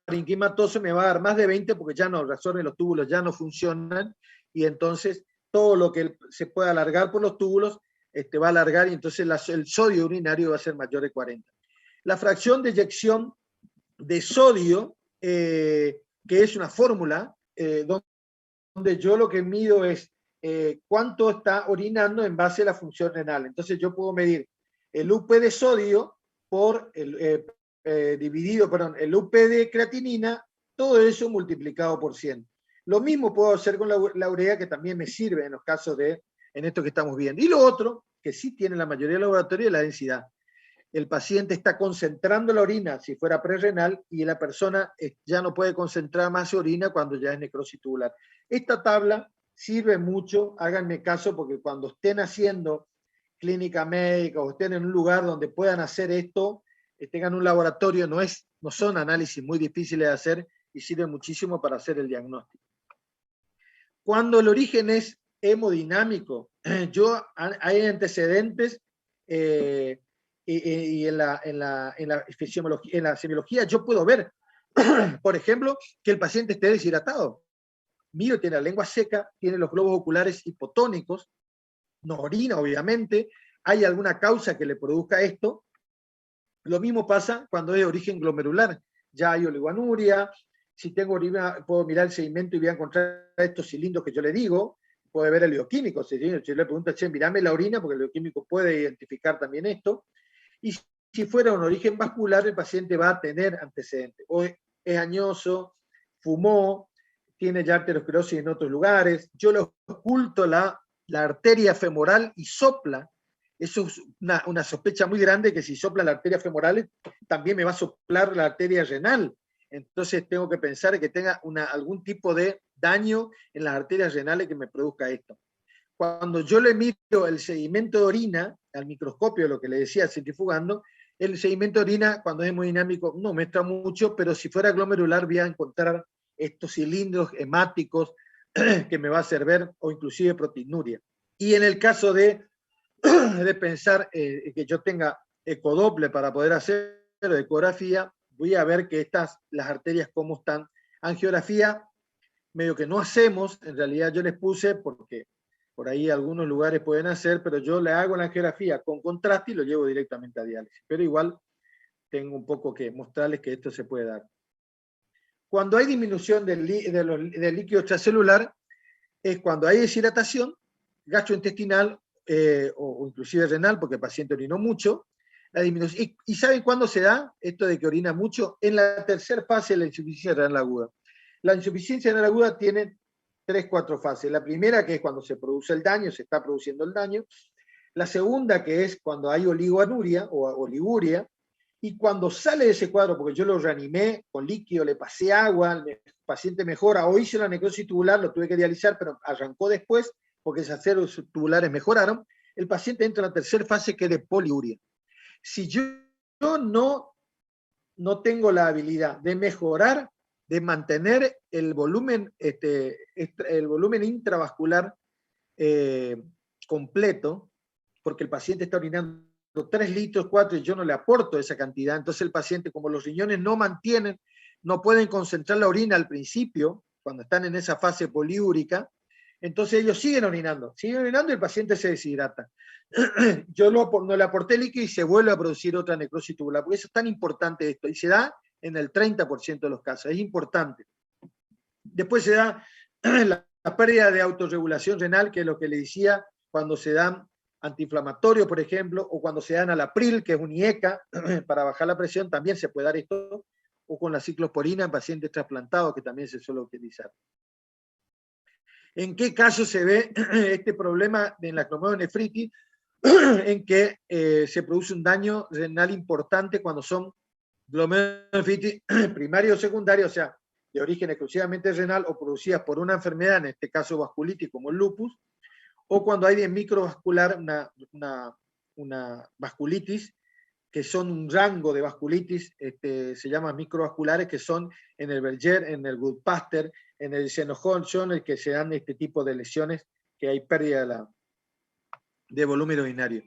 parenquimatoso me va a dar más de 20 porque ya no reabsorben los túbulos, ya no funcionan, y entonces todo lo que se pueda alargar por los túbulos va a alargar, y entonces el sodio urinario va a ser mayor de 40. La fracción de eyección de sodio, que es una fórmula donde yo lo que mido es cuánto está orinando en base a la función renal. Entonces yo puedo medir el UP de sodio por el UP de creatinina, todo eso multiplicado por 100. Lo mismo puedo hacer con la urea, que también me sirve en los casos en esto que estamos viendo. Y lo otro, que sí tiene la mayoría de laboratorios, es la densidad. El paciente está concentrando la orina si fuera prerrenal y la persona ya no puede concentrar más orina cuando ya es necrosis tubular. Esta tabla sirve mucho, háganme caso, porque cuando estén haciendo clínica médica o estén en un lugar donde puedan hacer esto, tengan un laboratorio, no son análisis muy difíciles de hacer y sirven muchísimo para hacer el diagnóstico. Cuando el origen es hemodinámico, hay antecedentes y en la semiología yo puedo ver, por ejemplo, que el paciente esté deshidratado. mío tiene la lengua seca, tiene los globos oculares hipotónicos, no orina, obviamente, hay alguna causa que le produzca esto. Lo mismo pasa cuando es de origen glomerular, ya hay oligoanuria, si tengo orina, puedo mirar el sedimento y voy a encontrar estos cilindros que yo le digo, puede ver el bioquímico, si yo le pregunto, che, mirame la orina, porque el bioquímico puede identificar también esto, y si fuera un origen vascular, el paciente va a tener antecedentes, o es añoso, fumó, tiene ya arteriosclerosis en otros lugares, yo le oculto la arteria femoral y sopla. Eso es una sospecha muy grande, que si sopla la arteria femoral, también me va a soplar la arteria renal. Entonces tengo que pensar que tenga algún tipo de daño en las arterias renales que me produzca esto. Cuando yo le miro el sedimento de orina al microscopio, lo que le decía, centrifugando, el sedimento de orina, cuando es hemodinámico, no muestra mucho, pero si fuera glomerular voy a encontrar estos cilindros hemáticos que me va a hacer ver, o inclusive proteinuria. Y en el caso de pensar que yo tenga ecodoppler para poder hacer ecografía, voy a ver que las arterias cómo están. Angiografía, medio que no hacemos, en realidad yo les puse porque por ahí algunos lugares pueden hacer, pero yo le hago la angiografía con contraste y lo llevo directamente a diálisis. Pero igual tengo un poco que mostrarles que esto se puede dar. Cuando hay disminución del líquido extracelular, es cuando hay deshidratación gastrointestinal o inclusive renal, porque el paciente orinó mucho. La disminución. ¿Y saben cuándo se da esto de que orina mucho? En la tercera fase de la insuficiencia renal aguda. La insuficiencia renal aguda tiene 3-4 fases. La primera, que es cuando se produce el daño, se está produciendo el daño. La segunda, que es cuando hay oligoanuria o oliguria. Y cuando sale de ese cuadro, porque yo lo reanimé con líquido, le pasé agua, el paciente mejora, o hice la necrosis tubular, lo tuve que dializar, pero arrancó después, porque esas células tubulares mejoraron, el paciente entra en la tercera fase, que es de poliuria. Si yo no tengo la habilidad de mejorar, de mantener el volumen intravascular completo, porque el paciente está orinando 3 litros, 4, y yo no le aporto esa cantidad, entonces el paciente, como los riñones no mantienen, no pueden concentrar la orina al principio, cuando están en esa fase poliúrica, entonces ellos siguen orinando y el paciente se deshidrata. Yo no le aporté líquido y se vuelve a producir otra necrosis tubular, porque eso es tan importante esto, y se da en el 30% de los casos, es importante. Después se da la pérdida de autorregulación renal, que es lo que le decía, cuando se dan antiinflamatorios, por ejemplo, o cuando se dan alapril, que es un IECA, para bajar la presión, también se puede dar esto, o con la ciclosporina en pacientes trasplantados, que también se suele utilizar. ¿En qué caso se ve este problema en la glomerulonefritis? En que se produce un daño renal importante cuando son glomerulonefritis primaria o secundaria, o sea, de origen exclusivamente renal o producidas por una enfermedad, en este caso vasculitis como el lupus, o cuando hay de microvascular una vasculitis, que son un rango de vasculitis, se llaman microvasculares, que son en el Berger, en el Goodpaster, en el Senojon, el que se dan este tipo de lesiones, que hay pérdida de volumen urinario.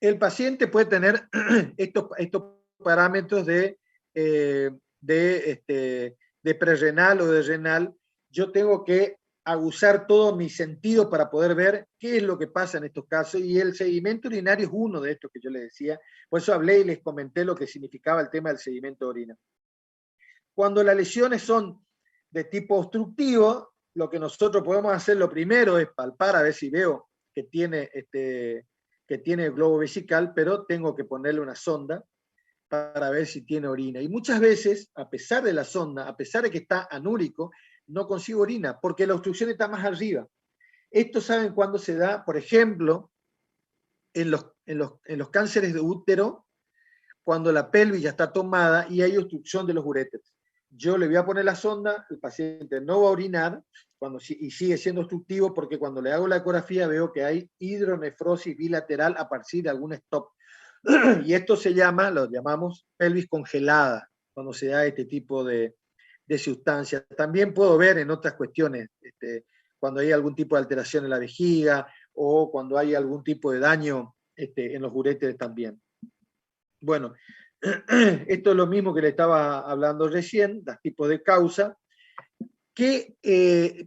El paciente puede tener estos parámetros de prerrenal o de renal. Yo tengo que aguzar todo mi sentido para poder ver qué es lo que pasa en estos casos, y el sedimento urinario es uno de estos que yo les decía. Por eso hablé y les comenté lo que significaba el tema del sedimento de orina. Cuando las lesiones son de tipo obstructivo, lo que nosotros podemos hacer, lo primero es palpar a ver si veo que tiene el globo vesical, pero tengo que ponerle una sonda para ver si tiene orina. Y muchas veces, a pesar de la sonda, a pesar de que está anúrico, no consigo orina, porque la obstrucción está más arriba. Esto, ¿saben cuándo se da? Por ejemplo, en los cánceres de útero, cuando la pelvis ya está tomada y hay obstrucción de los uréteres. Yo le voy a poner la sonda, el paciente no va a orinar y sigue siendo obstructivo, porque cuando le hago la ecografía veo que hay hidronefrosis bilateral a partir de algún stop. Y esto lo llamamos pelvis congelada, cuando se da este tipo de sustancias. También puedo ver en otras cuestiones, cuando hay algún tipo de alteración en la vejiga, o cuando hay algún tipo de daño en los uréteres también. Bueno, Esto es lo mismo que le estaba hablando recién, los tipos de causa, que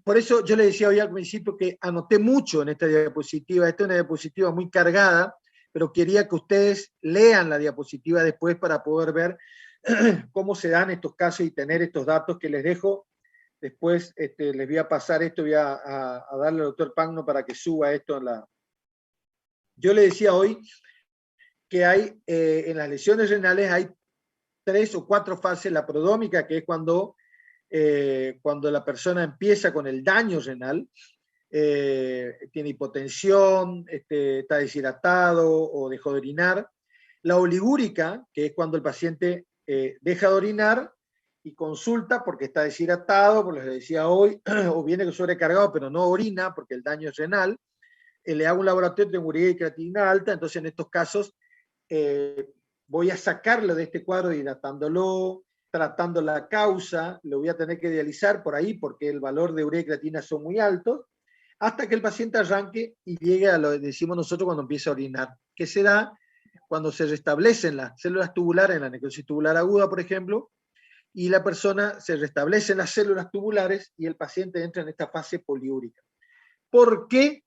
por eso yo le decía hoy al principio que anoté mucho en esta diapositiva. Esta es una diapositiva muy cargada, pero quería que ustedes lean la diapositiva después para poder ver cómo se dan estos casos y tener estos datos que les dejo. Después les voy a pasar esto, voy a darle al doctor Pagno para que suba esto en la... Yo le decía hoy que hay en las lesiones renales hay 3 o 4 fases. La prodrómica, que es cuando la persona empieza con el daño renal, tiene hipotensión, está deshidratado o dejó de orinar. La oligúrica, que es cuando el paciente deja de orinar y consulta porque está deshidratado, como les decía hoy, o viene sobrecargado pero no orina porque el daño es renal. Le hago un laboratorio de urea y creatinina alta, entonces en estos casos voy a sacarlo de este cuadro hidratándolo, tratando la causa, lo voy a tener que dializar por ahí porque el valor de urea y creatina son muy altos, hasta que el paciente arranque y llegue a lo que decimos nosotros cuando empieza a orinar, que se da cuando se restablecen las células tubulares en la necrosis tubular aguda, por ejemplo, y la persona se restablecen las células tubulares y el paciente entra en esta fase poliúrica. ¿Por qué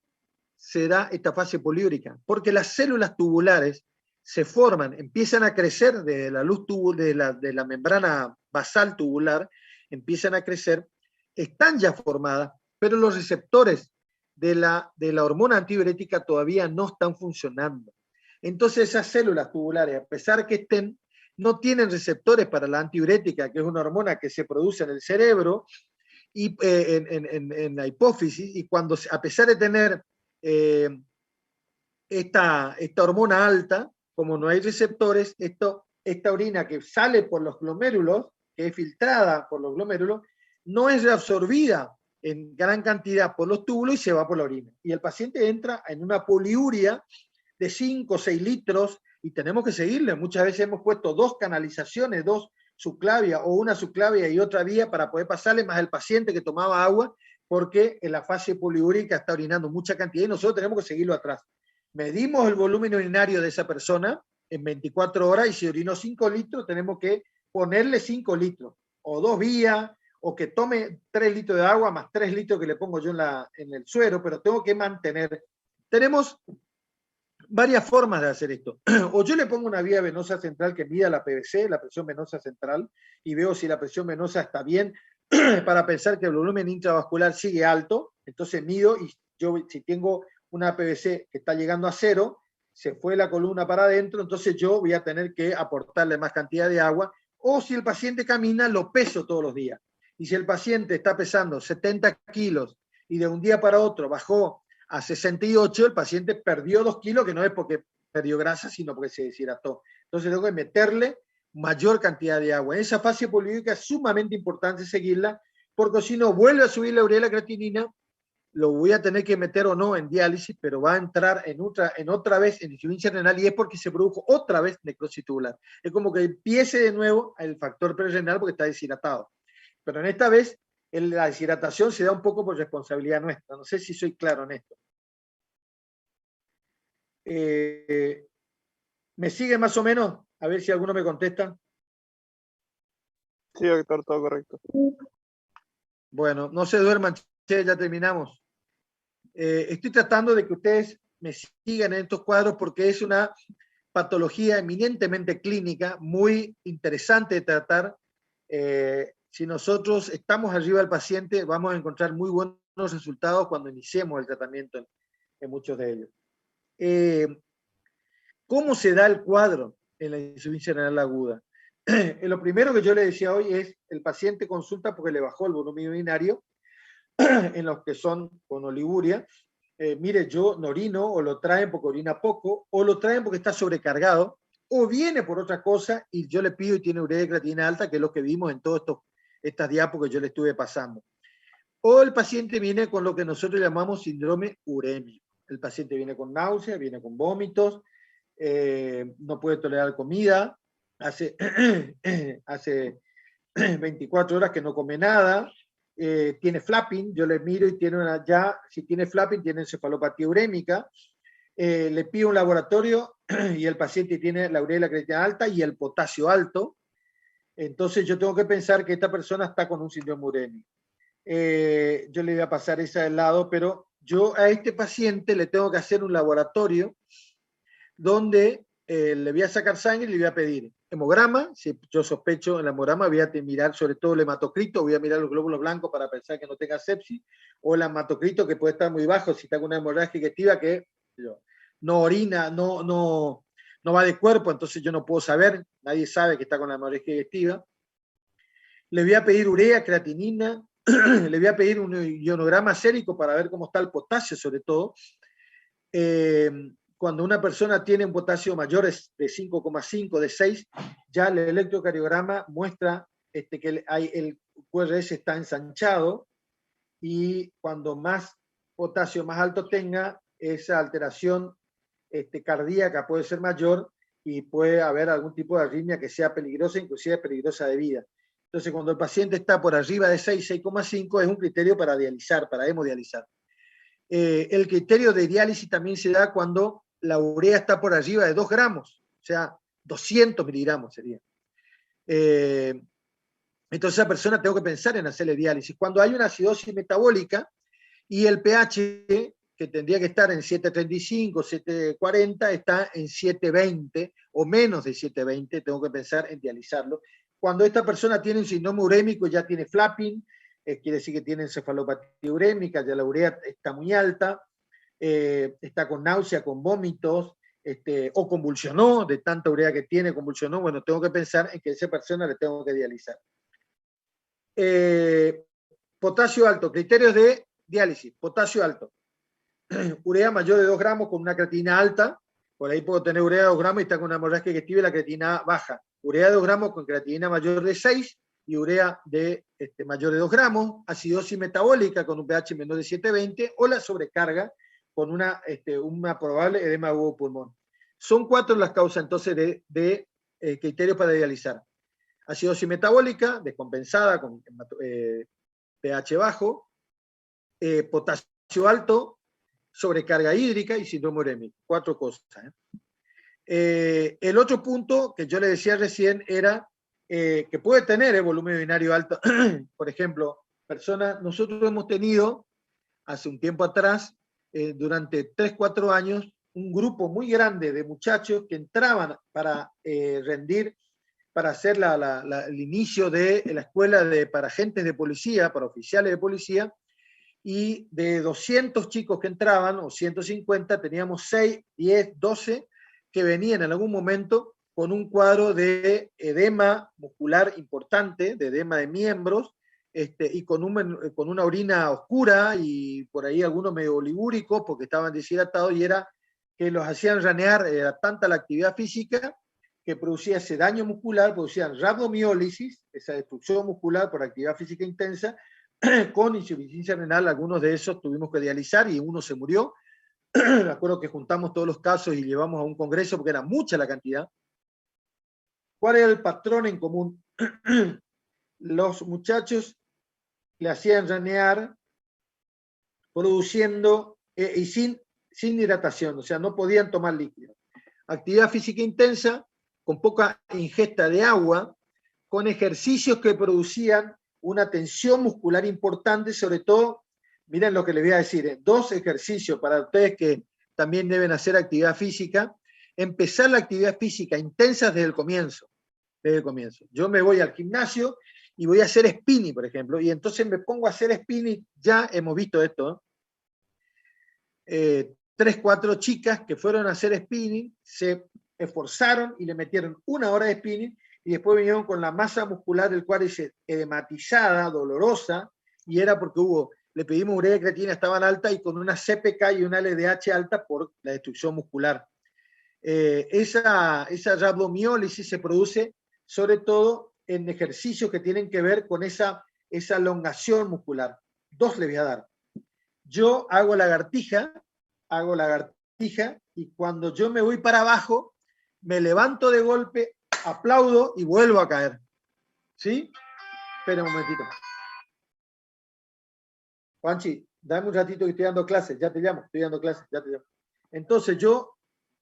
se da esta fase poliúrica? Porque las células tubulares se forman, empiezan a crecer de la luz de la membrana basal tubular, empiezan a crecer, están ya formadas, pero los receptores de la hormona antidiurética todavía no están funcionando. Entonces esas células tubulares, a pesar que estén, no tienen receptores para la antidiurética, que es una hormona que se produce en el cerebro y en la hipófisis, y cuando, a pesar de tener esta hormona alta, como no hay receptores, esta orina que sale por los glomérulos, que es filtrada por los glomérulos, no es reabsorbida en gran cantidad por los túbulos y se va por la orina. Y el paciente entra en una poliuria de 5 o 6 litros y tenemos que seguirle. Muchas veces hemos puesto 2 canalizaciones, 2 subclavia o una subclavia y otra vía para poder pasarle, más el paciente que tomaba agua, porque en la fase poliúrica está orinando mucha cantidad y nosotros tenemos que seguirlo atrás. Medimos el volumen urinario de esa persona en 24 horas y si orinó 5 litros, tenemos que ponerle 5 litros, o 2 vías, o que tome 3 litros de agua más 3 litros que le pongo yo en el suero, pero tengo que mantener. Tenemos varias formas de hacer esto. O yo le pongo una vía venosa central que mida la PVC, la presión venosa central, y veo si la presión venosa está bien para pensar que el volumen intravascular sigue alto, entonces mido y yo si tengo una PVC que está llegando a 0, se fue la columna para adentro, entonces yo voy a tener que aportarle más cantidad de agua, o si el paciente camina, lo peso todos los días. Y si el paciente está pesando 70 kilos y de un día para otro bajó a 68, el paciente perdió 2 kilos, que no es porque perdió grasa, sino porque se deshidrató. Entonces tengo que meterle mayor cantidad de agua. En esa fase poliúrica es sumamente importante seguirla, porque si no vuelve a subir la urea y la creatinina, lo voy a tener que meter o no en diálisis, pero va a entrar en otra vez en insuficiencia renal y es porque se produjo otra vez necrosis tubular. Es como que empiece de nuevo el factor prerenal porque está deshidratado. Pero en esta vez la deshidratación se da un poco por responsabilidad nuestra. No sé si soy claro en esto. ¿Me sigue más o menos? A ver si alguno me contesta. Sí, doctor, todo correcto. Bueno, no se duerman, ya terminamos. Estoy tratando de que ustedes me sigan en estos cuadros porque es una patología eminentemente clínica, muy interesante de tratar. Si nosotros estamos arriba del paciente, vamos a encontrar muy buenos resultados cuando iniciemos el tratamiento en muchos de ellos. ¿Cómo se da el cuadro en la insuficiencia renal aguda? Lo primero que yo le decía hoy es, el paciente consulta porque le bajó el volumen urinario, en los que son con oliguria. Mire, yo no orino, o lo traen porque orina poco, o lo traen porque está sobrecargado, o viene por otra cosa y yo le pido y tiene urea y creatinina alta, que es lo que vimos en todas estas diapos que yo le estuve pasando. O el paciente viene con lo que nosotros llamamos síndrome urémico. El paciente viene con náusea, viene con vómitos, no puede tolerar comida, hace 24 horas que no come nada, tiene flapping, yo le miro y tiene si tiene flapping, tiene encefalopatía urémica, le pido un laboratorio y el paciente tiene la urea y la creatinina alta y el potasio alto, entonces yo tengo que pensar que esta persona está con un síndrome urémico. Yo le voy a pasar esa del lado, pero yo a este paciente le tengo que hacer un laboratorio donde le voy a sacar sangre y le voy a pedir hemograma. Si yo sospecho en el hemograma, voy a mirar sobre todo el hematocrito, voy a mirar los glóbulos blancos para pensar que no tenga sepsis, o el hematocrito que puede estar muy bajo si está con una hemorragia digestiva que no orina, no va de cuerpo, entonces yo no puedo saber, nadie sabe que está con la hemorragia digestiva. Le voy a pedir urea, creatinina, le voy a pedir un ionograma sérico para ver cómo está el potasio, sobre todo. Cuando una persona tiene un potasio mayor de 5,5, de 6, ya el electrocardiograma muestra que el QRS está ensanchado y cuando más potasio más alto tenga, esa alteración cardíaca puede ser mayor y puede haber algún tipo de arritmia que sea peligrosa, inclusive peligrosa de vida. Entonces, cuando el paciente está por arriba de 6, 6,5, es un criterio para dializar, para hemodializar. El criterio de diálisis también se da cuando la urea está por arriba de 2 gramos, o sea, 200 miligramos sería. Entonces, esa persona tengo que pensar en hacerle diálisis. Cuando hay una acidosis metabólica y el pH, que tendría que estar en 7,35, 7,40, está en 7,20 o menos de 7,20, tengo que pensar en dializarlo. Cuando esta persona tiene un síndrome urémico, ya tiene flapping, quiere decir que tiene encefalopatía urémica, ya la urea está muy alta, está con náusea, con vómitos, o convulsionó, de tanta urea que tiene, convulsionó, bueno, tengo que pensar en que a esa persona le tengo que dializar. Potasio alto, criterios de diálisis, potasio alto, urea mayor de 2 gramos con una creatinina alta, por ahí puedo tener urea de 2 gramos y está con una hemorragia digestiva y la creatinina baja, urea de 2 gramos con creatinina mayor de 6 y urea de mayor de 2 gramos, acidosis metabólica con un pH menor de 7,20 o la sobrecarga con una probable edema de huevo pulmón. Son 4 las causas entonces de criterios para dializar. Acidosis metabólica, descompensada con pH bajo, potasio alto, sobrecarga hídrica y síndrome urémico. 4 cosas. El otro punto que yo le decía recién era que puede tener volumen urinario alto. Por ejemplo, nosotros hemos tenido hace un tiempo atrás, durante 3, 4 años, un grupo muy grande de muchachos que entraban para rendir, para hacer el inicio de la escuela para agentes de policía, para oficiales de policía, y de 200 chicos que entraban, o 150, teníamos 6, 10, 12 que venían en algún momento con un cuadro de edema muscular importante, de edema de miembros, y con una orina oscura y por ahí algunos medio oligúricos porque estaban deshidratados, y era que los hacían ranear, era tanta la actividad física que producía ese daño muscular, producían rhabdomiólisis, esa destrucción muscular por actividad física intensa, con insuficiencia renal. Algunos de esos tuvimos que dializar y uno se murió. Me acuerdo que juntamos todos los casos y llevamos a un congreso porque era mucha la cantidad. ¿Cuál era el patrón en común? Los muchachos le hacían ranear produciendo y sin hidratación, o sea, no podían tomar líquido. Actividad física intensa, con poca ingesta de agua, con ejercicios que producían una tensión muscular importante, sobre todo, miren lo que les voy a decir, 2 ejercicios para ustedes que también deben hacer actividad física. Empezar la actividad física intensa desde el comienzo. Desde el comienzo. Yo me voy al gimnasio y voy a hacer spinning, por ejemplo, y entonces me pongo a hacer spinning. Ya hemos visto esto, 3, 4 chicas que fueron a hacer spinning, se esforzaron y le metieron 1 hora de spinning, y después vinieron con la masa muscular del cuádriceps edematizada, dolorosa, y era porque le pedimos urea y creatinina, estaban altas, y con una CPK y una LDH alta por la destrucción muscular. Esa rhabdomiólisis se produce sobre todo en ejercicios que tienen que ver con esa elongación muscular. 2 le voy a dar. Yo hago lagartija, y cuando yo me voy para abajo, me levanto de golpe, aplaudo y vuelvo a caer. ¿Sí? Espera un momentito. Juanchi, dame un ratito que estoy dando clases, ya te llamo, estoy dando clases, ya te llamo. Entonces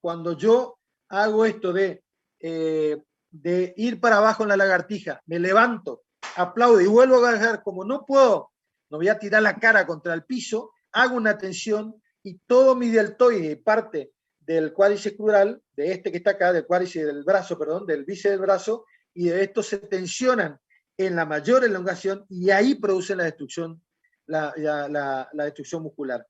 cuando yo hago esto de ir para abajo en la lagartija, me levanto, aplaudo y vuelvo a bajar, como no puedo, no voy a tirar la cara contra el piso, hago una tensión y todo mi deltoide, parte del cuádriceps crural, de este que está acá, del cuádriceps del brazo, perdón, del bíceps del brazo, y de estos se tensionan en la mayor elongación y ahí producen la destrucción, la destrucción muscular.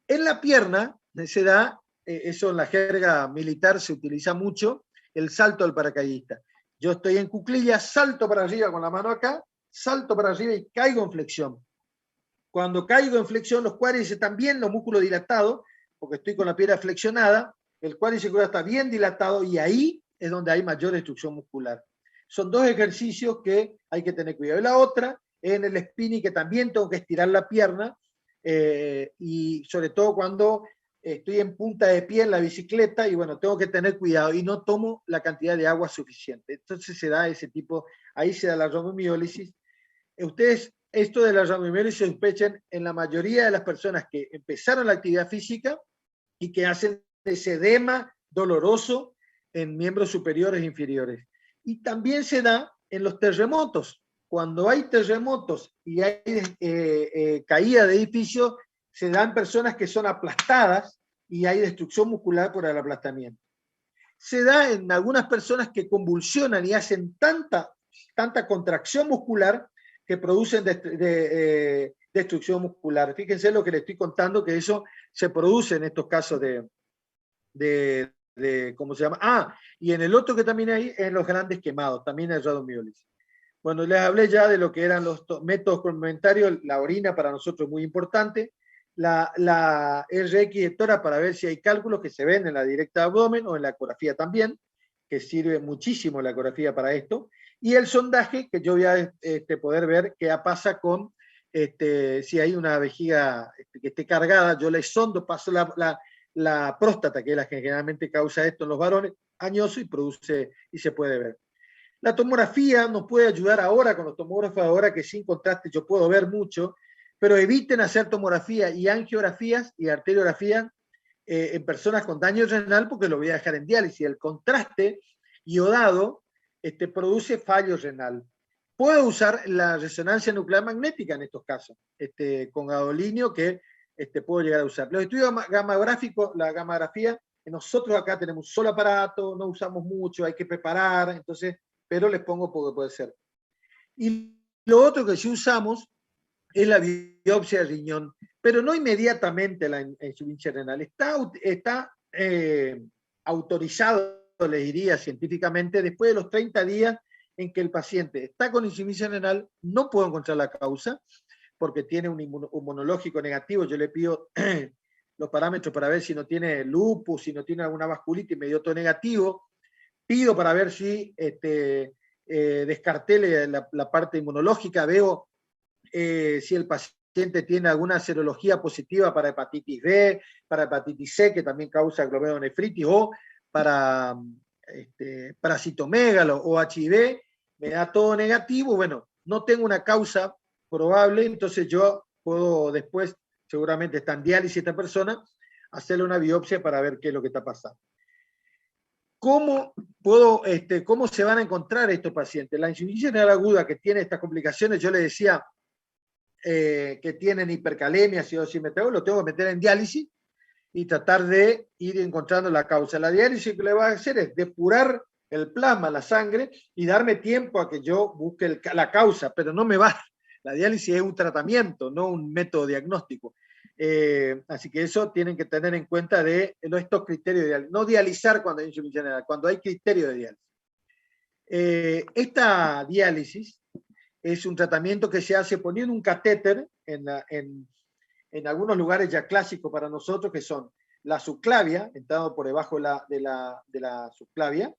En la pierna se da, eso en la jerga militar se utiliza mucho, el salto del paracaidista. Yo estoy en cuclillas, salto para arriba con la mano acá, salto para arriba y caigo en flexión. Cuando caigo en flexión, los cuádriceps están bien, los músculos dilatados, porque estoy con la pierna flexionada, el cuádriceps está bien dilatado y ahí es donde hay mayor destrucción muscular. Son dos ejercicios que hay que tener cuidado. Y la otra es en el spinning, que también tengo que estirar la pierna, y sobre todo cuando estoy en punta de pie en la bicicleta y bueno, tengo que tener cuidado y no tomo la cantidad de agua suficiente. Entonces se da ese tipo, ahí se da la rhabdomiólisis. Ustedes, esto de la rhabdomiólisis sospechen en la mayoría de las personas que empezaron la actividad física y que hacen ese edema doloroso en miembros superiores e inferiores. Y también se da en los terremotos. Cuando hay terremotos y hay caída de edificios, se dan personas que son aplastadas y hay destrucción muscular por el aplastamiento. Se da en algunas personas que convulsionan y hacen tanta contracción muscular que producen destrucción muscular. Fíjense lo que les estoy contando, que eso se produce en estos casos ¿cómo se llama? Y en el otro que también hay, en los grandes quemados, también hay rhabdomiólisis. Bueno, les hablé ya de lo que eran los métodos complementarios. La orina para nosotros es muy importante. La RX de tórax para ver si hay cálculos que se ven en la directa de abdomen o en la ecografía también, que sirve muchísimo la ecografía para esto. Y el sondaje, que yo voy a poder ver qué pasa con si hay una vejiga que esté cargada. Yo le sondo, paso la próstata, que es la que generalmente causa esto en los varones, añoso y produce, y se puede ver. La tomografía nos puede ayudar ahora con los tomógrafos, ahora que sin contraste yo puedo ver mucho, pero eviten hacer tomografía y angiografías y arteriografías en personas con daño renal, porque lo voy a dejar en diálisis. El contraste iodado produce fallo renal. Puedo usar la resonancia nuclear magnética en estos casos, con gadolinio, que puedo llegar a usar. Los estudios gamagráficos, la gamografía, nosotros acá tenemos un solo aparato, no usamos mucho, hay que preparar, entonces, pero les pongo porque puede ser. Y lo otro que sí usamos es la biopsia de riñón, pero no inmediatamente la insuficiencia renal. Está autorizado, les diría científicamente, después de los 30 días en que el paciente está con insuficiencia renal, no puedo encontrar la causa, porque tiene un inmunológico negativo. Yo le pido los parámetros para ver si no tiene lupus, si no tiene alguna vasculitis, me dio todo negativo. Pido para ver si descarté la parte inmunológica, veo si el paciente tiene alguna serología positiva para hepatitis B, para hepatitis C, que también causa glomerulonefritis, o para citomegalo o HIV, me da todo negativo. Bueno, no tengo una causa probable, entonces yo puedo después, seguramente está en diálisis esta persona, hacerle una biopsia para ver qué es lo que está pasando. ¿Cómo se van a encontrar estos pacientes? La insuficiencia renal aguda que tiene estas complicaciones, yo le decía que tienen hipercalemia, acidosis metabólica, lo tengo que meter en diálisis y tratar de ir encontrando la causa. La diálisis que le va a hacer es depurar el plasma, la sangre, y darme tiempo a que yo busque la causa, pero no me va. La diálisis es un tratamiento, no un método diagnóstico. Así que eso tienen que tener en cuenta de estos criterios de diálisis. No dializar cuando hay insuficiencia renal, cuando hay criterio de diálisis. Esta diálisis es un tratamiento que se hace poniendo un catéter en algunos lugares ya clásicos para nosotros, que son la subclavia, entrado por debajo de la subclavia,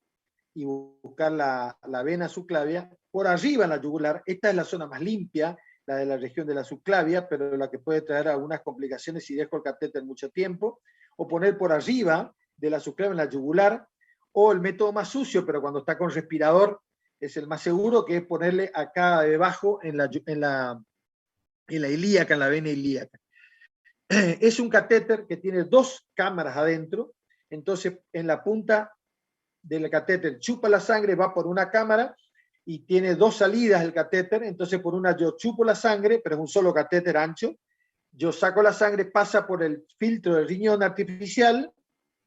y buscar la vena subclavia, por arriba en la yugular. Esta es la zona más limpia, la de la región de la subclavia, pero la que puede traer algunas complicaciones si dejo el catéter mucho tiempo, o poner por arriba de la subclavia en la yugular, o el método más sucio, pero cuando está con respirador, es el más seguro, que es ponerle acá debajo en la ilíaca, en la vena ilíaca. es un catéter que tiene 2 cámaras adentro, entonces en la punta del catéter chupa la sangre, va por una cámara y tiene 2 salidas el catéter, entonces por una yo chupo la sangre, pero es un solo catéter ancho, yo saco la sangre, pasa por el filtro del riñón artificial,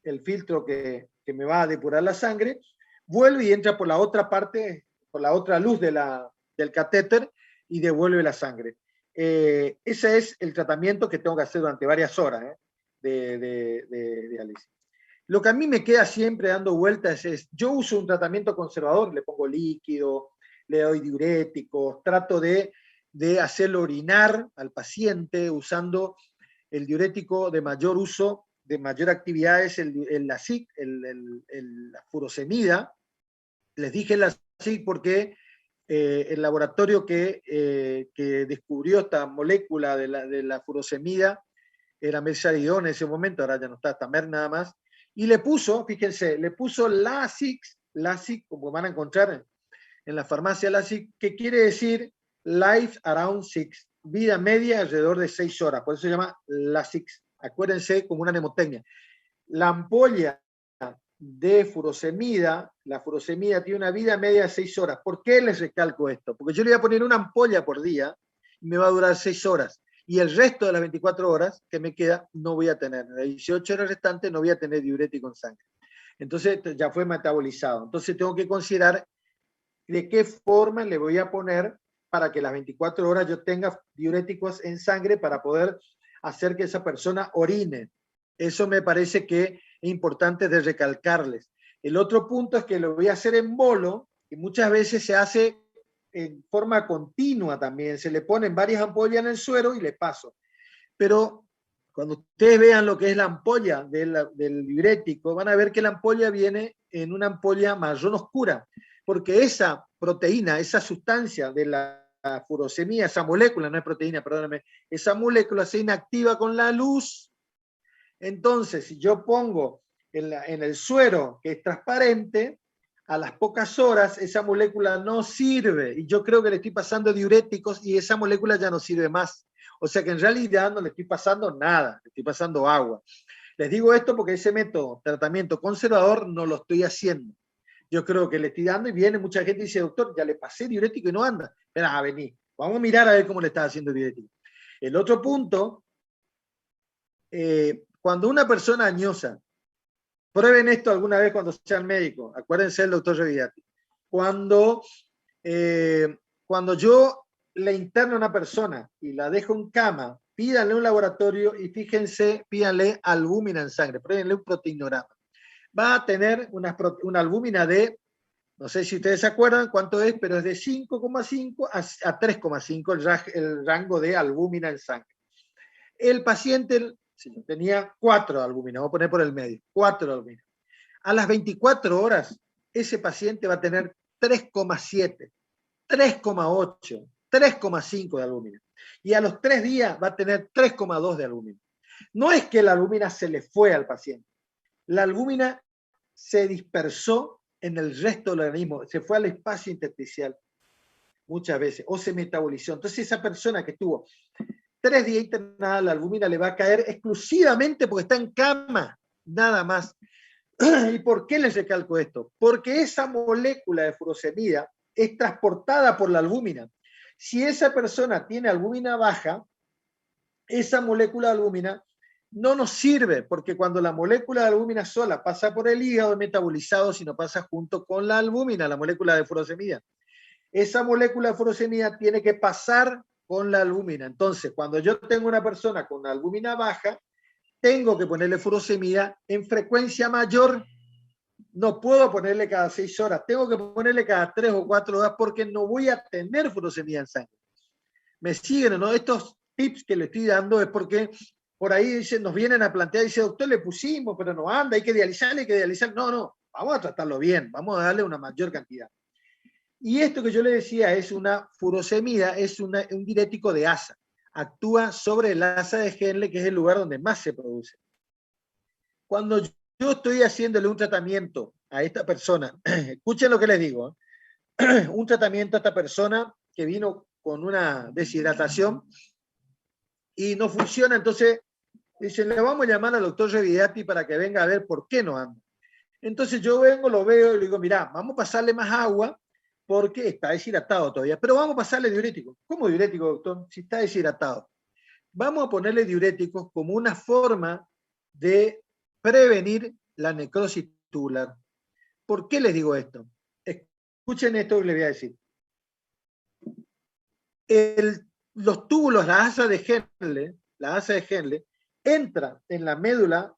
el filtro que me va a depurar la sangre, vuelve y entra por la otra parte, por la otra luz del catéter y devuelve la sangre. Ese es el tratamiento que tengo que hacer durante varias horas de diálisis. Lo que a mí me queda siempre dando vueltas es, yo uso un tratamiento conservador, le pongo líquido, le doy diuréticos, trato de hacerlo orinar al paciente usando el diurético de mayor uso, de mayor actividad es la SIC, la furosemida. Les dije la SIC porque el laboratorio que descubrió esta molécula de la furosemida era Merceridón en ese momento, ahora ya no está Mer nada más, y le puso, fíjense, le puso LASIK, como van a encontrar en la farmacia LASIK, que quiere decir Life Around 6, vida media alrededor de 6 horas, por eso se llama LASIK. Acuérdense como una mnemotecnia. La ampolla de furosemida, la furosemida tiene una vida media de 6 horas. ¿Por qué les recalco esto? Porque yo le voy a poner una ampolla por día y me va a durar 6 horas. Y el resto de las 24 horas que me queda no voy a tener. De 18 horas restantes no voy a tener diurético en sangre. Entonces ya fue metabolizado. Entonces tengo que considerar de qué forma le voy a poner para que las 24 horas yo tenga diuréticos en sangre para poder hacer que esa persona orine. Eso me parece que es importante de recalcarles. El otro punto es que lo voy a hacer en bolo y muchas veces se hace en forma continua también. Se le ponen varias ampollas en el suero y le paso. Pero cuando ustedes vean lo que es la ampolla del diurético, van a ver que la ampolla viene en una ampolla marrón oscura, porque esa proteína, esa sustancia de la furosemida, esa molécula, no es proteína, perdóname, esa molécula se inactiva con la luz. Entonces, si yo pongo en el suero que es transparente, a las pocas horas esa molécula no sirve y yo creo que le estoy pasando diuréticos y esa molécula ya no sirve más. O sea que en realidad no le estoy pasando nada, le estoy pasando agua. Les digo esto porque ese método, tratamiento conservador, no lo estoy haciendo. Yo creo que le estoy dando y viene mucha gente y dice, doctor, ya le pasé diurético y no anda. Espera, vení, vamos a mirar a ver cómo le está haciendo diurético. El otro punto, cuando una persona añosa, prueben esto alguna vez cuando sean médicos, acuérdense del doctor Reviati. Cuando yo le interno a una persona y la dejo en cama, pídanle un laboratorio y fíjense, pídanle albúmina en sangre, pruébenle un proteinograma. Va a tener una albúmina de, no sé si ustedes se acuerdan cuánto es, pero es de 5,5 a 3,5 el rango de albúmina en sangre. El paciente tenía 4 albúminas, voy a poner por el medio, 4 albúminas. A las 24 horas, ese paciente va a tener 3,7, 3,8, 3,5 de albúmina. Y a los 3 días va a tener 3,2 de albúmina. No es que la albúmina se le fue al paciente. La albúmina se dispersó en el resto del organismo, se fue al espacio intersticial muchas veces, o se metabolizó. Entonces esa persona que estuvo 3 días internada, la albúmina le va a caer exclusivamente porque está en cama, nada más. ¿Y por qué les recalco esto? Porque esa molécula de furosemida es transportada por la albúmina. Si esa persona tiene albúmina baja, esa molécula de albúmina no nos sirve, porque cuando la molécula de albúmina sola pasa por el hígado es metabolizado, sino pasa junto con la albúmina, la molécula de furosemida. Esa molécula de furosemida tiene que pasar con la albúmina. Entonces, cuando yo tengo una persona con albúmina baja, tengo que ponerle furosemida en frecuencia mayor. No puedo ponerle cada 6 horas, tengo que ponerle cada 3 o 4 horas porque no voy a tener furosemida en sangre. ¿Me siguen o no? Estos tips que le estoy dando es porque por ahí dicen, nos vienen a plantear, dice, doctor, le pusimos, pero no anda, hay que dializar, hay que dializar. No, no, vamos a tratarlo bien, vamos a darle una mayor cantidad. Y esto que yo le decía es una furosemida, es un diurético de asa. Actúa sobre el asa de Henle, que es el lugar donde más se produce. Cuando yo estoy haciéndole un tratamiento a esta persona, escuchen lo que les digo, un tratamiento a esta persona que vino con una deshidratación y no funciona, entonces Dicen, le vamos a llamar al doctor Revidiati para que venga a ver por qué no anda. Entonces yo vengo, lo veo y le digo, mirá, vamos a pasarle más agua porque está deshidratado todavía, pero vamos a pasarle diurético. ¿Cómo diurético, doctor? Si está deshidratado. Vamos a ponerle diuréticos como una forma de prevenir la necrosis tubular. ¿Por qué les digo esto? Escuchen esto que les voy a decir. Los túbulos, la asa de Henle, entra en la médula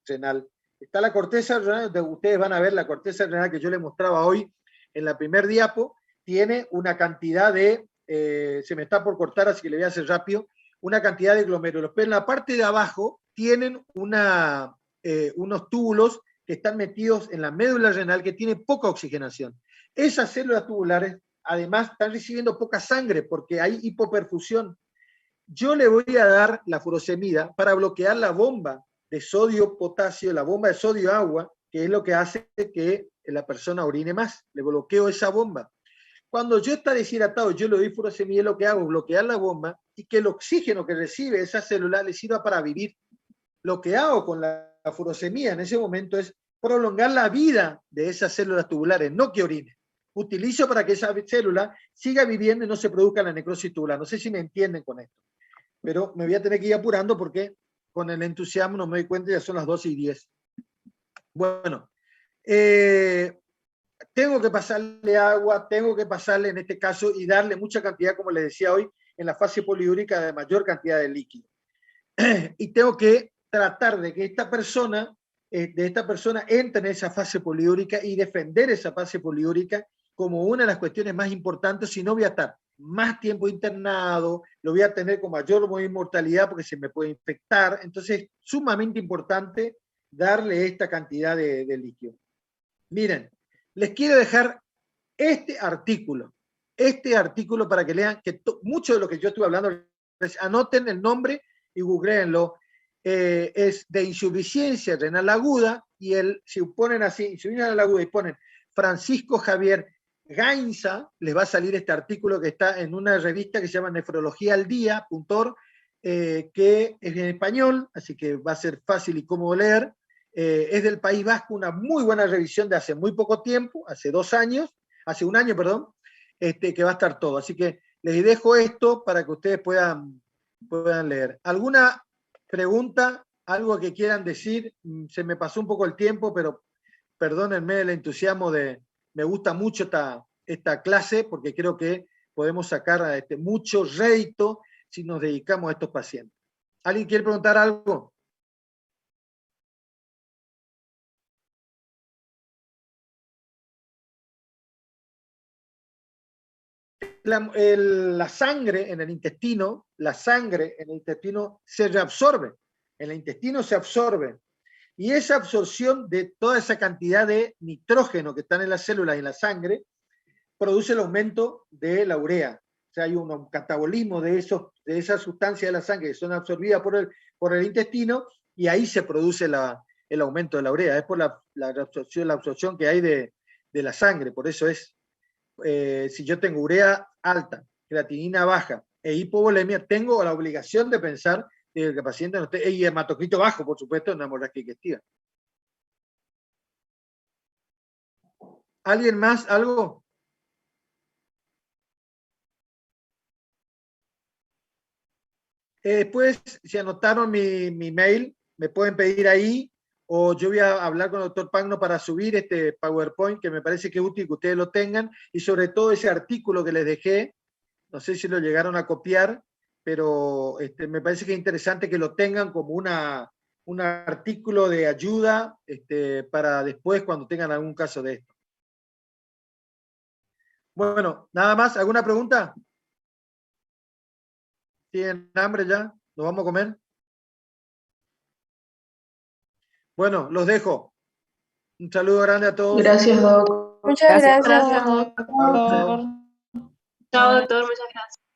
renal. Está la corteza renal, ustedes van a ver la corteza renal que yo les mostraba hoy en la primer diapo, tiene una cantidad de, se me está por cortar, así que le voy a hacer rápido, una cantidad de glomérulos, pero en la parte de abajo tienen unos túbulos que están metidos en la médula renal que tiene poca oxigenación. Esas células tubulares, además, están recibiendo poca sangre porque hay hipoperfusión. Yo le voy a dar la furosemida para bloquear la bomba de sodio-potasio, la bomba de sodio-agua, que es lo que hace que la persona orine más. Le bloqueo esa bomba. Cuando yo está deshidratado, yo le doy furosemida, lo que hago es bloquear la bomba y que el oxígeno que recibe esa célula le sirva para vivir. Lo que hago con la furosemida en ese momento es prolongar la vida de esas células tubulares, no que orine. Utilizo para que esa célula siga viviendo y no se produzca la necrosis tubular. No sé si me entienden con esto, pero me voy a tener que ir apurando porque con el entusiasmo no me doy cuenta, ya son las 12:10. Bueno, tengo que pasarle agua, tengo que pasarle en este caso y darle mucha cantidad, como les decía hoy, en la fase poliúrica de mayor cantidad de líquido. Y tengo que tratar de que esta persona entre en esa fase poliúrica y defender esa fase poliúrica como una de las cuestiones más importantes, si no voy a estar más tiempo internado, lo voy a tener con mayor mortalidad porque se me puede infectar. Entonces es sumamente importante darle esta cantidad de líquido. Miren, les quiero dejar este artículo para que lean que mucho de lo que yo estuve hablando, anoten el nombre y googleenlo, es de insuficiencia renal aguda, y si ponen así, insuficiencia renal aguda y ponen Francisco Javier Gainza, les va a salir este artículo que está en una revista que se llama nefrologiaaldia.org, que es en español, así que va a ser fácil y cómodo leer. Es del País Vasco, una muy buena revisión de hace muy poco tiempo, hace un año, perdón, que va a estar todo. Así que les dejo esto para que ustedes puedan leer. ¿Alguna pregunta? ¿Algo que quieran decir? Se me pasó un poco el tiempo, pero perdónenme el entusiasmo me gusta mucho esta clase porque creo que podemos sacar mucho rédito si nos dedicamos a estos pacientes. ¿Alguien quiere preguntar algo? La sangre en el intestino se reabsorbe, en el intestino se absorbe, y esa absorción de toda esa cantidad de nitrógeno que están en las células y en la sangre produce el aumento de la urea. O sea, hay un catabolismo de esas sustancias de la sangre que son absorbidas por el intestino, y ahí se produce el aumento de la urea. Es por la absorción que hay de la sangre. Por eso si yo tengo urea alta, creatinina baja e hipovolemia, tengo la obligación de pensar que el paciente no esté, y hematocrito bajo, por supuesto, en una hemorragia digestiva. ¿Alguien más? ¿Algo? Después, si anotaron mi mail, me pueden pedir ahí, o yo voy a hablar con el doctor Pagno para subir este PowerPoint, que me parece que es útil que ustedes lo tengan, y sobre todo ese artículo que les dejé, no sé si lo llegaron a copiar, pero me parece que es interesante que lo tengan como un artículo de ayuda para después cuando tengan algún caso de esto. Bueno, nada más, ¿alguna pregunta? ¿Tienen hambre ya? ¿Nos vamos a comer? Bueno, los dejo. Un saludo grande a todos. Gracias, Doc. Muchas gracias. Gracias, Doctor. doctor. Chao, doctor. Muchas gracias.